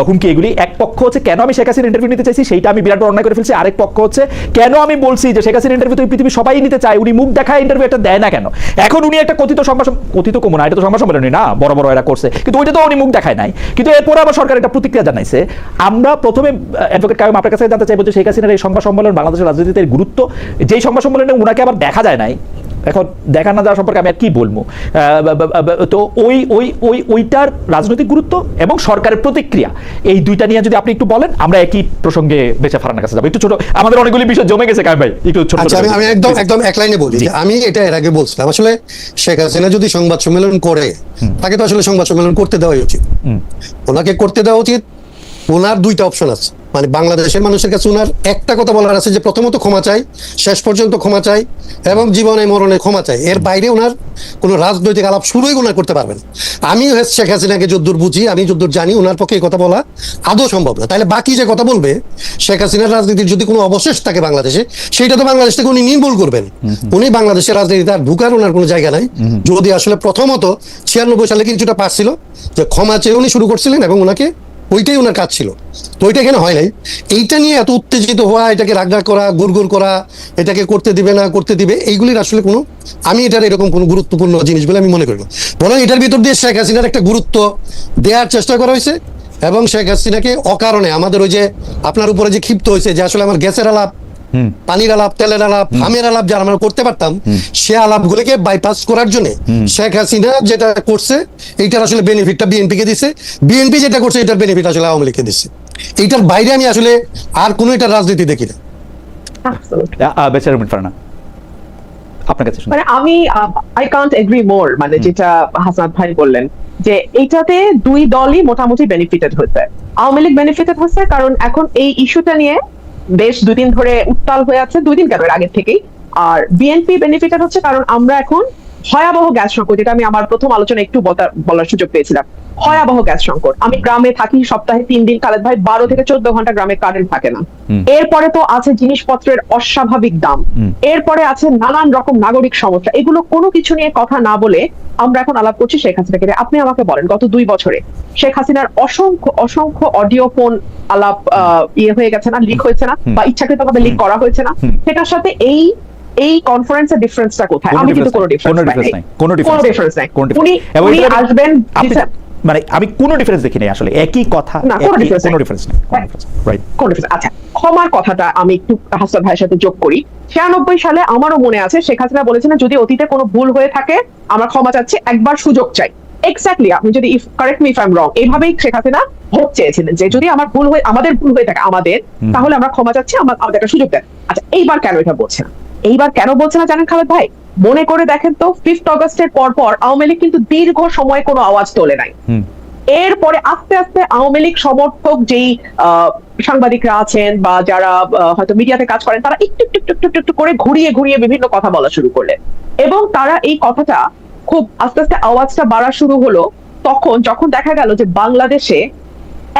[SPEAKER 1] হুমকি এগুলি। এক পক্ষ হচ্ছে কেন আমি শেখ হাসিনার ইন্টারভিউ নিতে চাইছি, সেইটা আমি বিরাট অন্যায় করে ফেলছি। আরেক পক্ষ হচ্ছে কেন আমি বলছি যে শেখ হাসিনার ইন্টারভিউ তো পৃথিবী সবাই নিতে চায়, উনি মুখ দেখায় ইন্টারভিউ এটা দেয় না কেন। এখন উনি একটা কথিত কমন, এটা তো সংবাদ সম্মেলনই না, বড় বড় এরা করছে, কিন্তু ওইটা তো উনি মুখ দেখায় নাই। কিন্তু এরপরে আবার সরকার একটা প্রতিক্রিয়া জানাইছে। আমরা প্রথমে অ্যাডভোকেট কাইম আপনার কাছে জানতে চাইবো যে শেখ হাসিনার এই সংবাদ সম্মেলন বাংলাদেশের রাজনীতিতে গুরুত্ব, যেই সংবাদ সম্মেলনে উনাকে আবার দেখা যায় নাই, এখন দেখা না যাওয়া সম্পর্কে আমি আর কি বলবো। তো ওইটার রাজনৈতিক গুরুত্ব এবং সরকারের প্রতিক্রিয়া, এই দুইটা নিয়ে যদি আপনি একটু বলেন, আমরা একই প্রসঙ্গে বেচা ফারানার কাছে যাবো। একটু ছোট, আমাদের অনেকগুলি বিষয় জমে গেছে কাইম ভাই, একটু ছোট।
[SPEAKER 3] আমি একদম এক লাইনে বলি, আমি এটা এর আগে বলছিলাম, আসলে শেখ হাসিনা যদি সংবাদ সম্মেলন করে, তাকে তো আসলে সংবাদ সম্মেলন করতে দেওয়াই উচিত, ওনাকে করতে দেওয়া উচিত। ওনার দুইটা অপশন আছে, মানে বাংলাদেশের মানুষের কাছে ওনার একটা কথা বলার আছে যে প্রথমত ক্ষমা চাই, শেষ পর্যন্ত ক্ষমা চাই, এবং জীবনে মরণে ক্ষমা চাই। এর বাইরে ওনার কোনো রাজনৈতিক আলাপ শুরুই ওনার করতে পারবেন। আমি শেখ হাসিনাকে যদ্দূর বুঝি, আমি যদ্দূর জানি, ওনার পক্ষে এই কথা বলা আদৌ সম্ভব না। তাহলে বাকি যে কথা বলবে, শেখ হাসিনার রাজনীতির যদি কোনো অবশেষ থাকে বাংলাদেশে, সেইটা তো বাংলাদেশ থেকে উনি নির্মূল করবেন। উনি বাংলাদেশের রাজনীতিতে আর ঢুকার ওনার কোনো জায়গা নাই। যদি আসলে প্রথমত 96 সালে কিছুটা পারছিল যে ক্ষমা চেয়ে উনি শুরু করছিলেন, এবং ওনাকে ওইটাই ওনার কাজ ছিল, তো ওইটা এখানে হয় নাই। এইটা নিয়ে এত উত্তেজিত হওয়া, এটাকে রাগড়া করা, গুড়গুড় করা, এটাকে করতে দিবে না করতে দিবে, এইগুলির আসলে কোনো, আমি এটার এরকম কোনো গুরুত্বপূর্ণ জিনিস বলে আমি মনে করি না। বরং এটার ভিতর দিয়ে শেখ হাসিনার একটা গুরুত্ব দেওয়ার চেষ্টা করা হয়েছে, এবং শেখ হাসিনাকে অকারণে আমাদের ওই যে আপনার উপরে যে ক্ষিপ্ত হয়েছে যে আসলে আমার গ্যাসের আলাপ পানির আলাপ, তেলের আলাপ, হামের আলাপ যারা আমরা করতে পারতাম, সে আলাপগুলোকে বাইপাস করার জন্য শেখ হাসিনা যেটা করছে এইটার আসলে বেনিফিটটা বিএনপি কে দিছে, বিএনপি যেটা করছে এটার বেনিফিট আসলে আওয়ামী লীগকে দিচ্ছে। এইটার বাইরে আমি আসলে আর কোনো এটার রাজনীতি দেখি না।
[SPEAKER 1] বেচারা রুমিন ফারহানা, আপনার কাছে শুনুন।
[SPEAKER 2] মানে আমি আই কান্ট এগ্রি মোর, মানে যেটা হাসান ভাই বললেন যে এইটাতে দুই দলই মোটামুটি বেনিফিটেড হয়েছে। আওয়ামী লীগ বেনিফিটেড হচ্ছে কারণ এখন এই ইস্যুটা নিয়ে বেশ 2 দিন ধরে উত্তাল হয়ে আছে, 2 দিন কেন এর আগের থেকেই। আর বিএনপি বেনিফিটেড হচ্ছে কারণ আমরা এখন ভয়াবহ গ্যাস সংকট, যেটা আমি আমার প্রথম আলোচনা একটু বলার সুযোগ পেয়েছিলাম, ভয়াবহ গ্যাস সংকট। আমি গ্রামে থাকি, সপ্তাহে 3 দিন খালেদ ভাই 12 থেকে 14 ঘন্টা গ্রামে কারেন্ট থাকে না। এরপরে তো আছে জিনিসপত্রের অস্বাভাবিক দাম, এরপরে আছে নানান রকম নাগরিক সমস্যা। এগুলো কোনো কিছু নিয়ে কথা না বলে আমরা এখন আলাপ করছি শেখ হাসিনাকে। আপনি আমাকে বলেন, গত 2 বছরে শেখ হাসিনার অসংখ্য অডিও ফোন আলাপ হয়ে গেছে না, লিক হয়েছে না, বা ইচ্ছাকৃতভাবে লিক করা হয়েছে না? সেটার সাথে এই কনফারেন্সের ডিফারেন্সটা কোথায়? আমি কিন্তু কোনো ডিফারেন্স নাই, কোনো ডিফারেন্স নাই। উনি আসবেন,
[SPEAKER 1] মানে আমি কোনো ডিফারেন্স দেখি নাই আসলে, একই কথা, কোনো ডিফারেন্স নাই। রাইট,
[SPEAKER 2] কোন ডিফারেন্স? আচ্ছা, ক্ষমার কথাটা আমি একটু হাসান ভাইয়ের সাথে যোগ করি। 96 সালে আমারও মনে আছে শেখ হাসিনা বলেছিলেন, যদি অতীতে কোনো ভুল হয়ে থাকে আমরা ক্ষমা চাচ্ছি, একবার সুযোগ চাই। এক্স্যাক্টলি, আপনি যদি correct me if I am রং, এইভাবেই শেখ হাসিনা ভোট চেয়েছিলেন যে যদি আমাদের ভুল হয়ে থাকে তাহলে আমরা ক্ষমা চাচ্ছি, আমাদের একটা সুযোগ দেন। আচ্ছা, এইবার কেন এটা বলছে না? এইবার কেন বলছে না জানেন খালেদ ভাই? মনে করে দেখেন তো, 5 অগস্টের পর আওয়ামী লীগ কিন্তু দীর্ঘ সময় কোনো আওয়াজ তোলে নাই। এরপরে আস্তে আস্তে আওয়ামী লীগ সমর্থক যেই সাংবাদিকরা আছেন বা যারা হয়তো মিডিয়াতে কাজ করেন, তারা একটু করে ঘুরিয়ে বিভিন্ন কথা বলা শুরু করলেন, এবং তারা এই কথাটা খুব আস্তে আস্তে আওয়াজটা বাড়া শুরু হলো যখন দেখা গেল যে বাংলাদেশে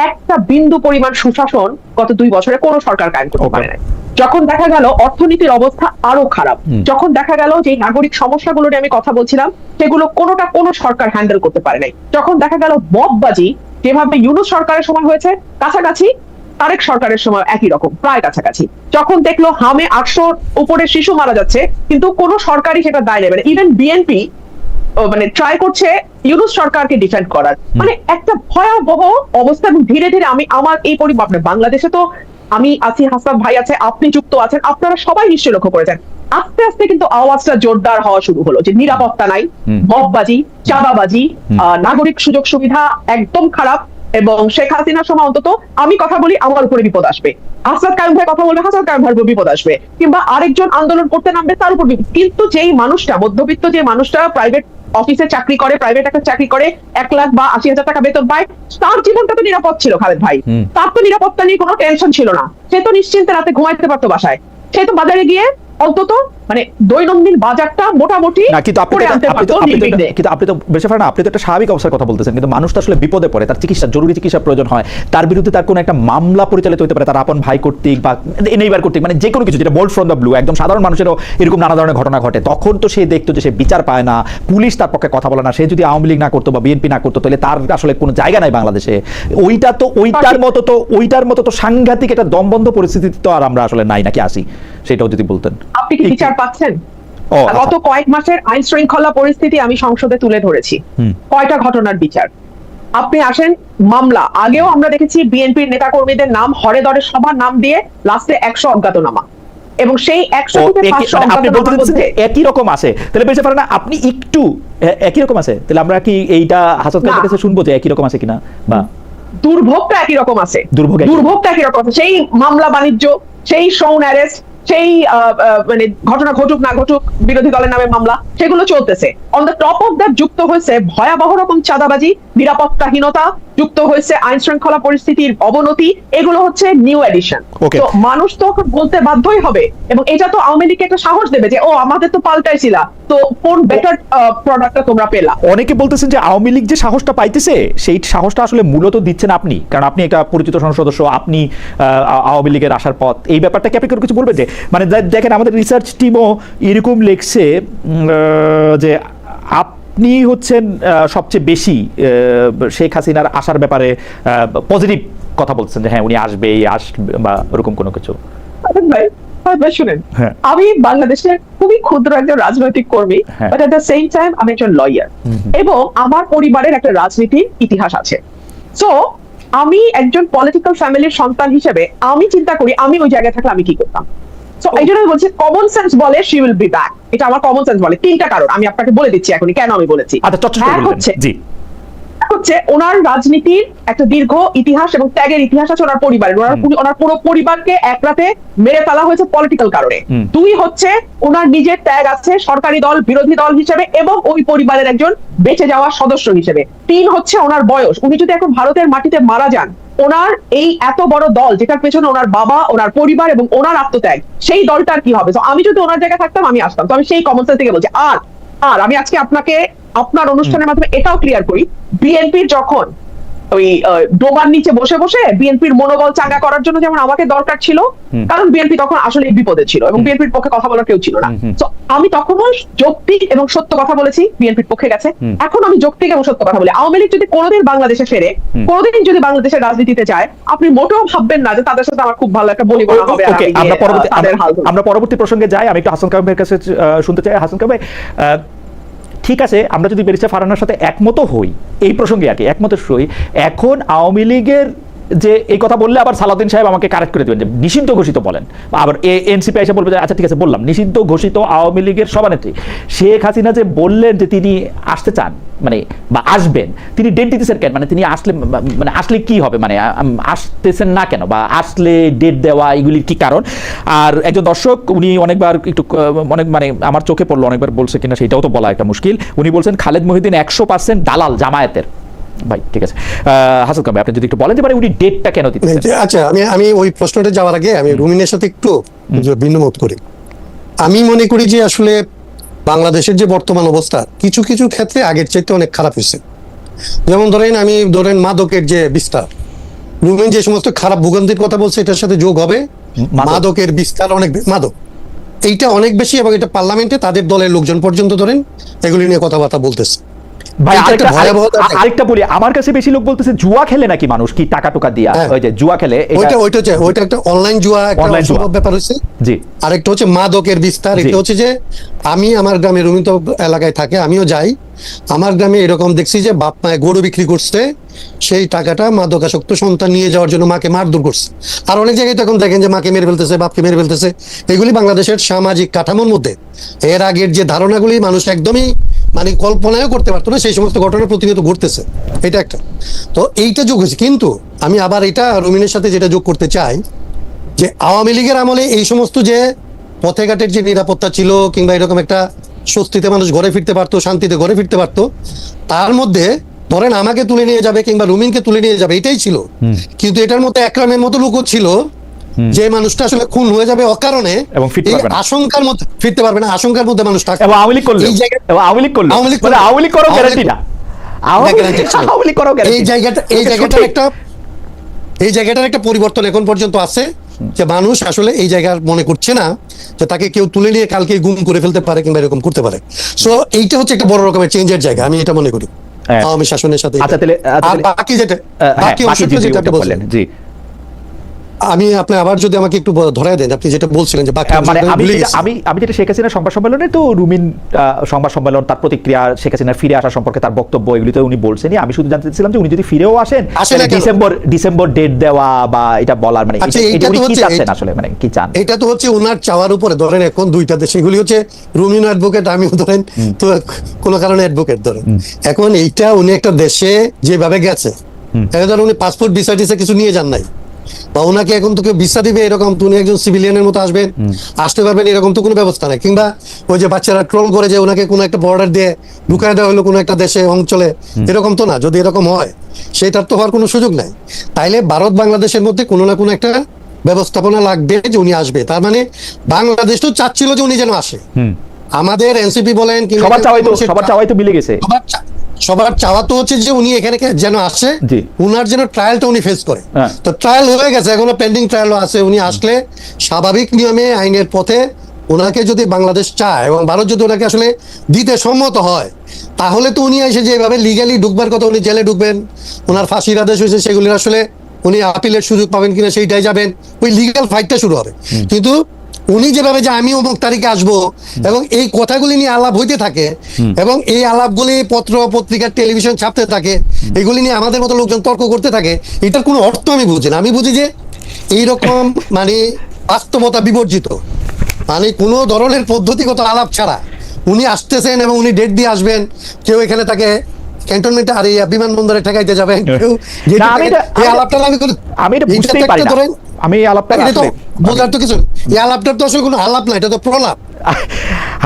[SPEAKER 2] একটা বিন্দু পরিমাণ সুশাসন গত 2 বছরে কোনো সরকার কায়েম করতে পারে না। যখন দেখা গেল অর্থনীতির অবস্থা আরো খারাপ, যখন দেখা গেল যে নাগরিক সমস্যাগুলো নিয়ে আমি কথা বলছিলাম সেগুলো কোনোটা কোনো সরকার হ্যান্ডেল করতে পারে নাই, যখন দেখা গেল মববাজি যেভাবে ইউনূস সরকারের সময় হয়েছে কাছাকাছি, তারেক সরকারের সময় একই রকম প্রায় কাছাকাছি, যখন দেখলো হামে 800 উপরে শিশু মারা যাচ্ছে কিন্তু কোনো সরকারই সেটা দায় নেবে না। ইভেন বিএনপি মানে ট্রাই করছে ইউনূস সরকারকে ডিফেন্ড করার, মানে একটা ভয়াবহ অবস্থা। এবং ধীরে ধীরে আমার এই পরিমাপে বাংলাদেশে তো আমি আছি, হাসান ভাই আছে, আপনি যুক্ত আছেন, আপনারা সবাই নিশ্চয়ই লক্ষ্য করেছেন, আস্তে আস্তে কিন্তু আওয়াজটা জোরদার হওয়া শুরু হলো যে নিরাপত্তা নাই, মববাজি, চাঁদাবাজি, নাগরিক সুযোগ সুবিধা একদম খারাপ। এবং শেখ হাসিনার সময় অন্তত আমি কথা বলি আমার উপরে বিপদ আসবে, আসাদ কায়েম ভাই কথা বলবে হাসান কায়েম ভাইয়ের উপর বিপদ আসবে, কিংবা আরেকজন আন্দোলন করতে নামবে তার উপর বিপদ। কিন্তু যেই মানুষটা মধ্যবিত্ত, যে মানুষটা প্রাইভেট অফিসে চাকরি করে, প্রাইভেট একটা চাকরি করে, 1 লাখ বা 80,000 টাকা বেতন পায়, তার জীবনটা তো নিরাপদ ছিল খালেদ ভাই। তার তো নিরাপত্তা নিয়ে কোনো টেনশন ছিল না, সে তো নিশ্চিন্তে রাতে ঘুমাইতে পারতো বাসায়, সে তো বাজারে গিয়ে অন্তত মানে দৈনন্দিন বাজারটা মোটামুটি করে আনতে পারতো।
[SPEAKER 1] কিন্তু আপনি তো বেশি ফার না, আপনি তো একটা স্বাভাবিক অবস্থার কথা বলতেছেন, কিন্তু মানুষ তো আসলে বিপদে পড়ে, তার জরুরি চিকিৎসা প্রয়োজন হয়, তার বিরুদ্ধে তার কোনো একটা মামলা পরিচালিত হতে পারে, তার আপন ভাই কর্তৃক বা নেইবার কর্তৃক, মানে যে কোনো কিছু যেটা বোল্ড ফ্রম দ্য ব্লু, একদম সাধারণ মানুষেরও এরকম নানা ধরনের ঘটনা ঘটে, তখন তো সে দেখতো যে সে বিচার পায় না, পুলিশ তার পক্ষে কথা বলে না। সে যদি আওয়ামী লীগ না করতো বা বিএনপি না করতো তাহলে তার আসলে কোনো জায়গা নাই বাংলাদেশে। ওইটার মতো তো সাংঘাতিক একটা দমবন্ধ পরিস্থিতি তো আর আমরা আসলে নাই, নাকি আসি, সেটাও যদি বলতেন।
[SPEAKER 2] আপনি কি বিচার পাচ্ছেন? গত কয়েক মাসের আইন শৃঙ্খলা পরিস্থিতি আমি সংসদে তুলে ধরেছি, কয়টা ঘটনার বিচার। আপনি আসেন মামলা, আগেও আমরা দেখেছি বিএনপির নেতা কর্মীদের নাম হরে দরে সবার নাম দিয়ে লাস্টে 100 অজ্ঞাতনামা, এবং সেই 100 থেকে 500
[SPEAKER 1] একই রকম আছে। তাহলে বেঁচে পারে না, আপনি একটু একই রকম আছে, তাহলে আমরা কি এইটা হাসান কায়েমের কাছে শুনবো যে একই রকম আছে কিনা, বা
[SPEAKER 2] দুর্ভোগটা একই রকম আছে, দুর্ভোগটা একই রকম আছে, সেই মামলা বাণিজ্য, সেই শোন অ্যারেস্ট, সেই মানে ঘটনা ঘটুক না ঘটুক বিরোধী দলের নামে মামলা, সেগুলো চলতেছে। On the top of that যুক্ত হয়েছে ভয়াবহ রকম চাঁদাবাজি, নিরাপত্তাহীনতা, যুক্ত হয়েছে আইন শৃঙ্খলা পরিস্থিতির অবনতি, এগুলো হচ্ছে নিউ এডিশন। তো মানুষ তো বলতে বাধ্যই হবে, এবং এটা তো আওয়ামী লীগকে একটা সাহস দেবে যে ও আমাদের তো পাল্টাইছিলা, তো কোন বেটার প্রোডাক্টটা তোমরা পেলা।
[SPEAKER 1] অনেকে বলতেছেন যে আওয়ামী লীগ যে সাহসটা পাইতেছে সেই সাহসটা আসলে মূলত দিচ্ছেন আপনি, কারণ আপনি একটা পরিচিত সংসদ সদস্য, আপনি আওয়ামী লীগের আসার পথ, এই ব্যাপারটা কি আপনি কিছু বলবেন? যে মানে দেখেন আমাদের রিসার্চ টিমও এরকম লিখছে যে আপনি হচ্ছেন সবচেয়ে বেশি শেখ হাসিনার আসার ব্যাপারে পজিটিভ কথা বলছেন, যে হ্যাঁ উনি আসবে বা ওরকম কোনো কিছু।
[SPEAKER 2] শুনেন, আমি বাংলাদেশের খুবই ক্ষুদ্র একজন রাজনৈতিক কর্মী, but at the same time আমি একজন লয়ার, এবং আমার পরিবারের একটা রাজনীতির ইতিহাস আছে। সো আমি একজন পলিটিক্যাল ফ্যামিলির সন্তান হিসেবে আমি চিন্তা করি আমি ওই জায়গায় থাকলে আমি কি করতাম। So, এই জন্য আমি বলছি কমন সেন্স বলে শি উইল বি ব্যাক, এটা আমার কমন সেন্স বলে। তিনটা কারণ আমি আপনাকে বলে দিচ্ছি এখনই কেন আমি বলেছি।
[SPEAKER 1] আচ্ছা চটচট করে
[SPEAKER 2] এক
[SPEAKER 1] বলবেন।
[SPEAKER 2] হচ্ছে
[SPEAKER 1] জি
[SPEAKER 2] হচ্ছে ওনার রাজনীতির একটা দীর্ঘ ইতিহাস এবং ত্যাগের ইতিহাস আছে ওনার পরিবারের। ওনার পুরো পরিবারকে এক রাতে মেরে ফেলা হয়েছে পলিটিক্যাল কারণে। দুই হচ্ছে ওনার নিজের ত্যাগ আছে সরকারি দল বিরোধী দল হিসেবে এবং ওই পরিবারের একজন বেঁচে যাওয়া সদস্য হিসেবে। তিন হচ্ছে ওনার বয়স, উনি যদি এখন ভারতের মাটিতে মারা যান, ওনার এই এত বড় দল যেটার পেছনে ওনার বাবা, ওনার পরিবার এবং ওনার আত্মত্যাগ, সেই দলটার কি হবে? তো আমি যদি ওনার জায়গায় থাকতাম আমি আসতাম। তো আমি সেই কমন সেন্স থেকে বলছি। আর আমি আজকে আপনাকে আপনার অনুষ্ঠানের মাধ্যমে এটাও ক্লিয়ার করি, বিএনপির যখন ওই ডোবার নিচে বসে বসে বিএনপির মনোবল চাঙ্গা করার জন্য যেমন আমাকে দরকার ছিল, কারণ বিএনপি তখন আসলে বিপদে ছিল এবং বিএনপির পক্ষে কথা বলার কেউ ছিল না। তো আমি তখনও যৌক্তিক এবং সত্য কথা বলেছি, বিএনপির পক্ষে গেছে। এখন আমি যৌক্তিক এবং সত্য কথা বলি। আওয়ামী লীগ যদি কোনোদিন বাংলাদেশে ফেরে, কোনোদিন যদি বাংলাদেশের রাজনীতিতে যায়, আপনি মোটেও ভাববেন না যে তাদের সাথে আমার খুব ভালো একটা বলি বলা হবে।
[SPEAKER 1] ওকে, আমরা পরবর্তী প্রসঙ্গে যাই। আমি একটু হাসান কামাল ভাইয়ের কাছে শুনতে চাই। হাসান কামাল ভাই, ঠিক আছে, আমরা যদি ব্যারিস্টার ফারহানার সাথে একমত হই এই প্রসঙ্গে, আর কি একমত হই, এখন আওয়ামী লীগের যে এই কথা বললে আবার সালাউদ্দিন সাহেব আমাকে কারেক্ট করে দেবেন যে নিষিদ্ধ ঘোষিত বলেন, আবার এনসিপি এসে বলবে যে আচ্ছা ঠিক আছে বললাম নিষিদ্ধ ঘোষিত আওয়ামী লীগের সভানেত্রী শেখ হাসিনা যে বললেন যে তিনি আসতে চান, মানে বা আসবেন, তিনি ডেট দিতেছেন কেন? মানে তিনি আসলে, মানে আসলে কি হবে, মানে আসতেছেন না কেন, বা আসলে ডেট দেওয়া এগুলির কি কারণ? আর একজন দর্শক উনি অনেকবার একটু অনেক মানে আমার চোখে পড়লো, অনেকবার বলছে কিনা সেটাও তো বলা একটা মুশকিল। উনি বলছেন খালেদ মহিউদ্দিন 100% দালাল জামায়াতের। ভাই ঠিক আছে, হাসান কামাল আপনি যদি একটু বলেন যে মানে উনি ডেটটা কেন দিচ্ছেন?
[SPEAKER 3] আচ্ছা, আমি ওই প্রশ্নটা যাওয়ার আগে আমি রুমিনের সাথে একটু ভিন্ন মত করি। আমি মনে করি যে আসলে বাংলাদেশের যে বর্তমান অবস্থা কিছু কিছু ক্ষেত্রে আগের চাইতে অনেক খারাপ হয়েছে। যেমন ধরেন মাদকের যে বিস্তার, রুমিন যে সমস্ত খারাপ ভোগান্তির কথা বলছে এটার সাথে যোগ হবে মাদকের বিস্তার, মাদক এইটা অনেক বেশি, এবং এটা পার্লামেন্টে তাদের দলের লোকজন পর্যন্ত ধরেন এগুলি নিয়ে কথাবার্তা বলতেছে।
[SPEAKER 1] ভাই আরেকটা বলি, আমার কাছে বেশি লোক বলতেছে জুয়া খেলে নাকি মানুষ, কি টাকা টোকা দিয়া ওই যে জুয়া খেলে,
[SPEAKER 3] ওইটা একটা অনলাইন জুয়া, একটা অসম্ভব ব্যাপার হচ্ছে। জি, আরেকটা হচ্ছে মাদকের বিস্তার। এটা হচ্ছে যে আমি আমার গ্রামে রুমিত এলাকায় থাকে, আমিও যাই, আমার গ্রামে এরকম দেখছি যে বাপ মায়ে গরু বিক্রি করছে, সেই টাকাটা মাদকাসক্ত সন্তান নিয়ে যাওয়ার জন্য মাকে মারধর করছে। আর অনেক জায়গায় তখন দেখেন যে মাকে মেরে ফেলতেছে, বাপকে মেরে ফেলতেছে। এগুলি বাংলাদেশের সামাজিক কাঠামোর মধ্যে এর আগের যে ধারণাগুলি মানুষ একদমই মানে কল্পনাও করতে পারতো না, সেই সমস্ত ঘটনা প্রতিনিয়ত ঘটতেছে। এটা একটা, তো এইটা যোগ হয়েছে। কিন্তু আমি আবার এটা রুমিনের সাথে যেটা যোগ করতে চাই যে আওয়ামী লীগের আমলে এই সমস্ত যে পথে ঘাটের যে নিরাপত্তা ছিল, কিংবা এরকম একটা স্বস্তিতে মানুষ ঘরে ফিরতে পারতো, শান্তিতে ঘরে ফিরতে পারতো, তার মধ্যে ধরেন আমাকে তুলে নিয়ে যাবে কিংবা রুমিনকে তুলে নিয়ে যাবে, এটাই ছিল। কিন্তু এটার মধ্যে একরামের মতো লোকও ছিল যে মানুষটা আসলে খুন হয়ে যাবে অকারণে, এবং আশঙ্কার মধ্যে ফিরতে পারবে না, আশঙ্কার মধ্যে মানুষ থাকবে। এই জায়গাটার একটা পরিবর্তন এখন পর্যন্ত আছে, যে মানুষ আসলে এই জায়গার মনে করছে না যে তাকে কেউ তুলে নিয়ে কালকে গুম করে ফেলতে পারে কিংবা এরকম করতে পারে। সো এইটা হচ্ছে একটা বড় রকমের চেঞ্জের জায়গা, আমি এটা মনে করি আওয়ামী শাসনের সাথে। বাকি যেটা বললেন, জি আমি আপনি আবার যদি আমাকে একটু ধরায় দেন, আপনি যেটা বলছিলেন যে বাকি,
[SPEAKER 1] মানে আমি যেটা শেখ হাসিনার সংবাদ সম্মেলনে, তো রুমিন সংবাদ সম্মেলন, তার প্রতিক্রিয়া, শেখ হাসিনার ফিরে আসা সম্পর্কে তার বক্তব্য, এগুলিতে উনি বলছেন। আমি শুধু জানতে চাইছিলাম যে উনি যদি ফিরেও আসেন ডিসেম্বর ডেট দেওয়া বা এটা বলার, মানে কি চাচ্ছেন আসলে, মানে কি চান?
[SPEAKER 3] এটা তো হচ্ছে ওনার চাওয়ার উপরে। ধরেন এখন দুইটা দেশ, এগুলি হচ্ছে রুমিন অ্যাডভোকেট, আমিও ধরেন তো কোনো কারণে অ্যাডভোকেট ধরেন। এখন এইটা উনি একটা দেশে যেভাবে গেছে, ধরেন উনি পাসপোর্ট ভিসা টিসা কিছু নিয়ে যান নাই, বা ওনাকে এখন তোকে ভিসা দিবে এরকম উনি একজন সিভিলিয়ানের মতো আসবেন, আসতে পারবেন এরকম তো কোনো ব্যবস্থা নেই। কিংবা ওই যে বাচ্চারা ট্রোল করে যে ওনাকে কোনো একটা বর্ডার দিয়ে ঢুকায় দেওয়া হলো কোনো একটা দেশে অঞ্চলে, এরকম তো না। যদি এরকম হয় সেটার তো হওয়ার কোনো সুযোগ নাই। তাইলে ভারত বাংলাদেশের মধ্যে কোনো না কোনো একটা ব্যবস্থাপনা লাগবে যে উনি আসবে। তার মানে বাংলাদেশ তো চাচ্ছিল যে উনি যেন আসে। আমাদের এনসিপি বলেন,
[SPEAKER 1] সবার চাওয়াই তো মিলে গেছে।
[SPEAKER 3] সবার চাওয়া তো হচ্ছে যে উনি এখানে যেন আসে, উনার যেন ট্রায়ালটা উনি ফেস করে। তো ট্রায়াল হয়ে গেছে, এখনো পেন্ডিং ট্রায়ালও আছে। উনি আসলে স্বাভাবিক নিয়মে আইনের পথে ওনাকে যদি বাংলাদেশ চায় এবং ভারত যদি ওনাকে আসলে দিতে সম্মত হয়, তাহলে তো উনি এসে যেভাবে লিগালি ঢুকবার কথা, উনি জেলে ঢুকবেন, ওনার ফাঁসির আদেশ হয়েছে, সেগুলির আসলে উনি আপিলের সুযোগ পাবেন কিনা সেইটাই যাবেন, ওই লিগাল ফাইটটা শুরু হবে। কিন্তু উনি যেভাবে যে আমি অমুক তারিখে আসবো এবং এই কথাগুলি নিয়ে আলাপ হইতে থাকে, এবং এই আলাপগুলি পত্র পত্রিকা টেলিভিশন ছাপতে থাকে, এগুলি নিয়ে আমাদের মতো লোকজন তর্ক করতে থাকে, এটার কোনো অর্থ আমি বুঝি না। আমি বুঝি যে এইরকম মানে বাস্তবতা বিবর্জিত, মানে কোনো ধরনের পদ্ধতিগত আলাপ ছাড়া উনি আসতেছেন এবং উনি ডেট দিয়ে আসবেন। কেউ এখানে তাকে ক্যান্টনমেন্টে আর এই বিমানবন্দরে ঠেকাইতে যাবেন, কেউ
[SPEAKER 1] না,
[SPEAKER 3] এই আলাপটা
[SPEAKER 1] আমি এটা বুঝতেই পারি না। আমি এই আলাপটা
[SPEAKER 3] এটা তো বোঝার তো কিছু, এই আলাপটার তো আসলে কোনো আলাপ না, এটা তো প্রলাপ।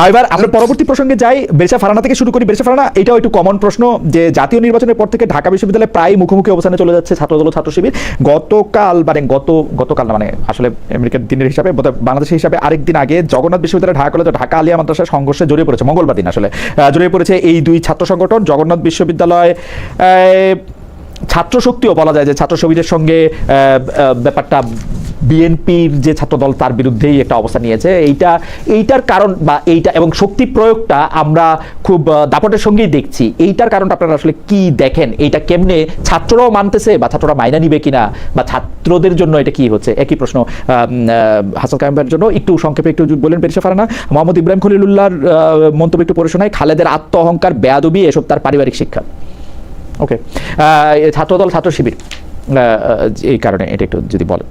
[SPEAKER 1] এবার আমরা পরবর্তী প্রসঙ্গে যাই। বেরসা ফারহানা থেকে শুরু করি। বেরসা ফারহানা, এটাও একটু কমন প্রশ্ন যে জাতীয় নির্বাচনের পর থেকে ঢাকা বিশ্ববিদ্যালয়ে প্রায় মুখোমুখি অবস্থানে চলে যাচ্ছে ছাত্রদল ও ছাত্র শিবির। গতকাল না, মানে আসলে আমেরিকার দিনের হিসাবে বাংলাদেশের হিসাবে আরেকদিন আগে জগন্নাথ বিশ্ববিদ্যালয় ঢাকা কলেজ ঢাকা আলিয়া মাদ্রাসার সংঘর্ষে জড়িয়ে পড়েছে, মঙ্গলবার দিন আসলে জড়িয়ে পড়েছে এই দুই ছাত্র সংগঠন। জগন্নাথ বিশ্ববিদ্যালয় ছাত্র শক্তিও বলা যায় যে ছাত্র শিবিরের সঙ্গে ব্যাপারটা বিএনপির যে ছাত্রদল তার বিরুদ্ধেই একটা অবস্থান নিয়েছে। এইটার কারণ বা এইটা এবং শক্তি প্রয়োগটা আমরা খুব দাপটের সঙ্গেই দেখছি। এইটার কারণটা আপনারা আসলে কি দেখেন? এইটা কেমনে ছাত্ররাও মানতেছে বা ছাত্ররা মাইনা নিবে কিনা, বা ছাত্রদের জন্য এটা কি হচ্ছে? একই প্রশ্ন হাসান কায়েম ভাইয়ের জন্য। একটু সংক্ষেপে একটু বলেন বেরসা ফারহানা। মোহাম্মদ ইব্রাহিম খলিলুল্লাহর মন্তব্য একটু পড়ে শোনায়। খালেদের আত্ম অহংকার, বেয়াদবি, এসব তার পারিবারিক শিক্ষা। ওকে, ছাত্রদল ছাত্র শিবির এই কারণে এটা একটু যদি বলেন।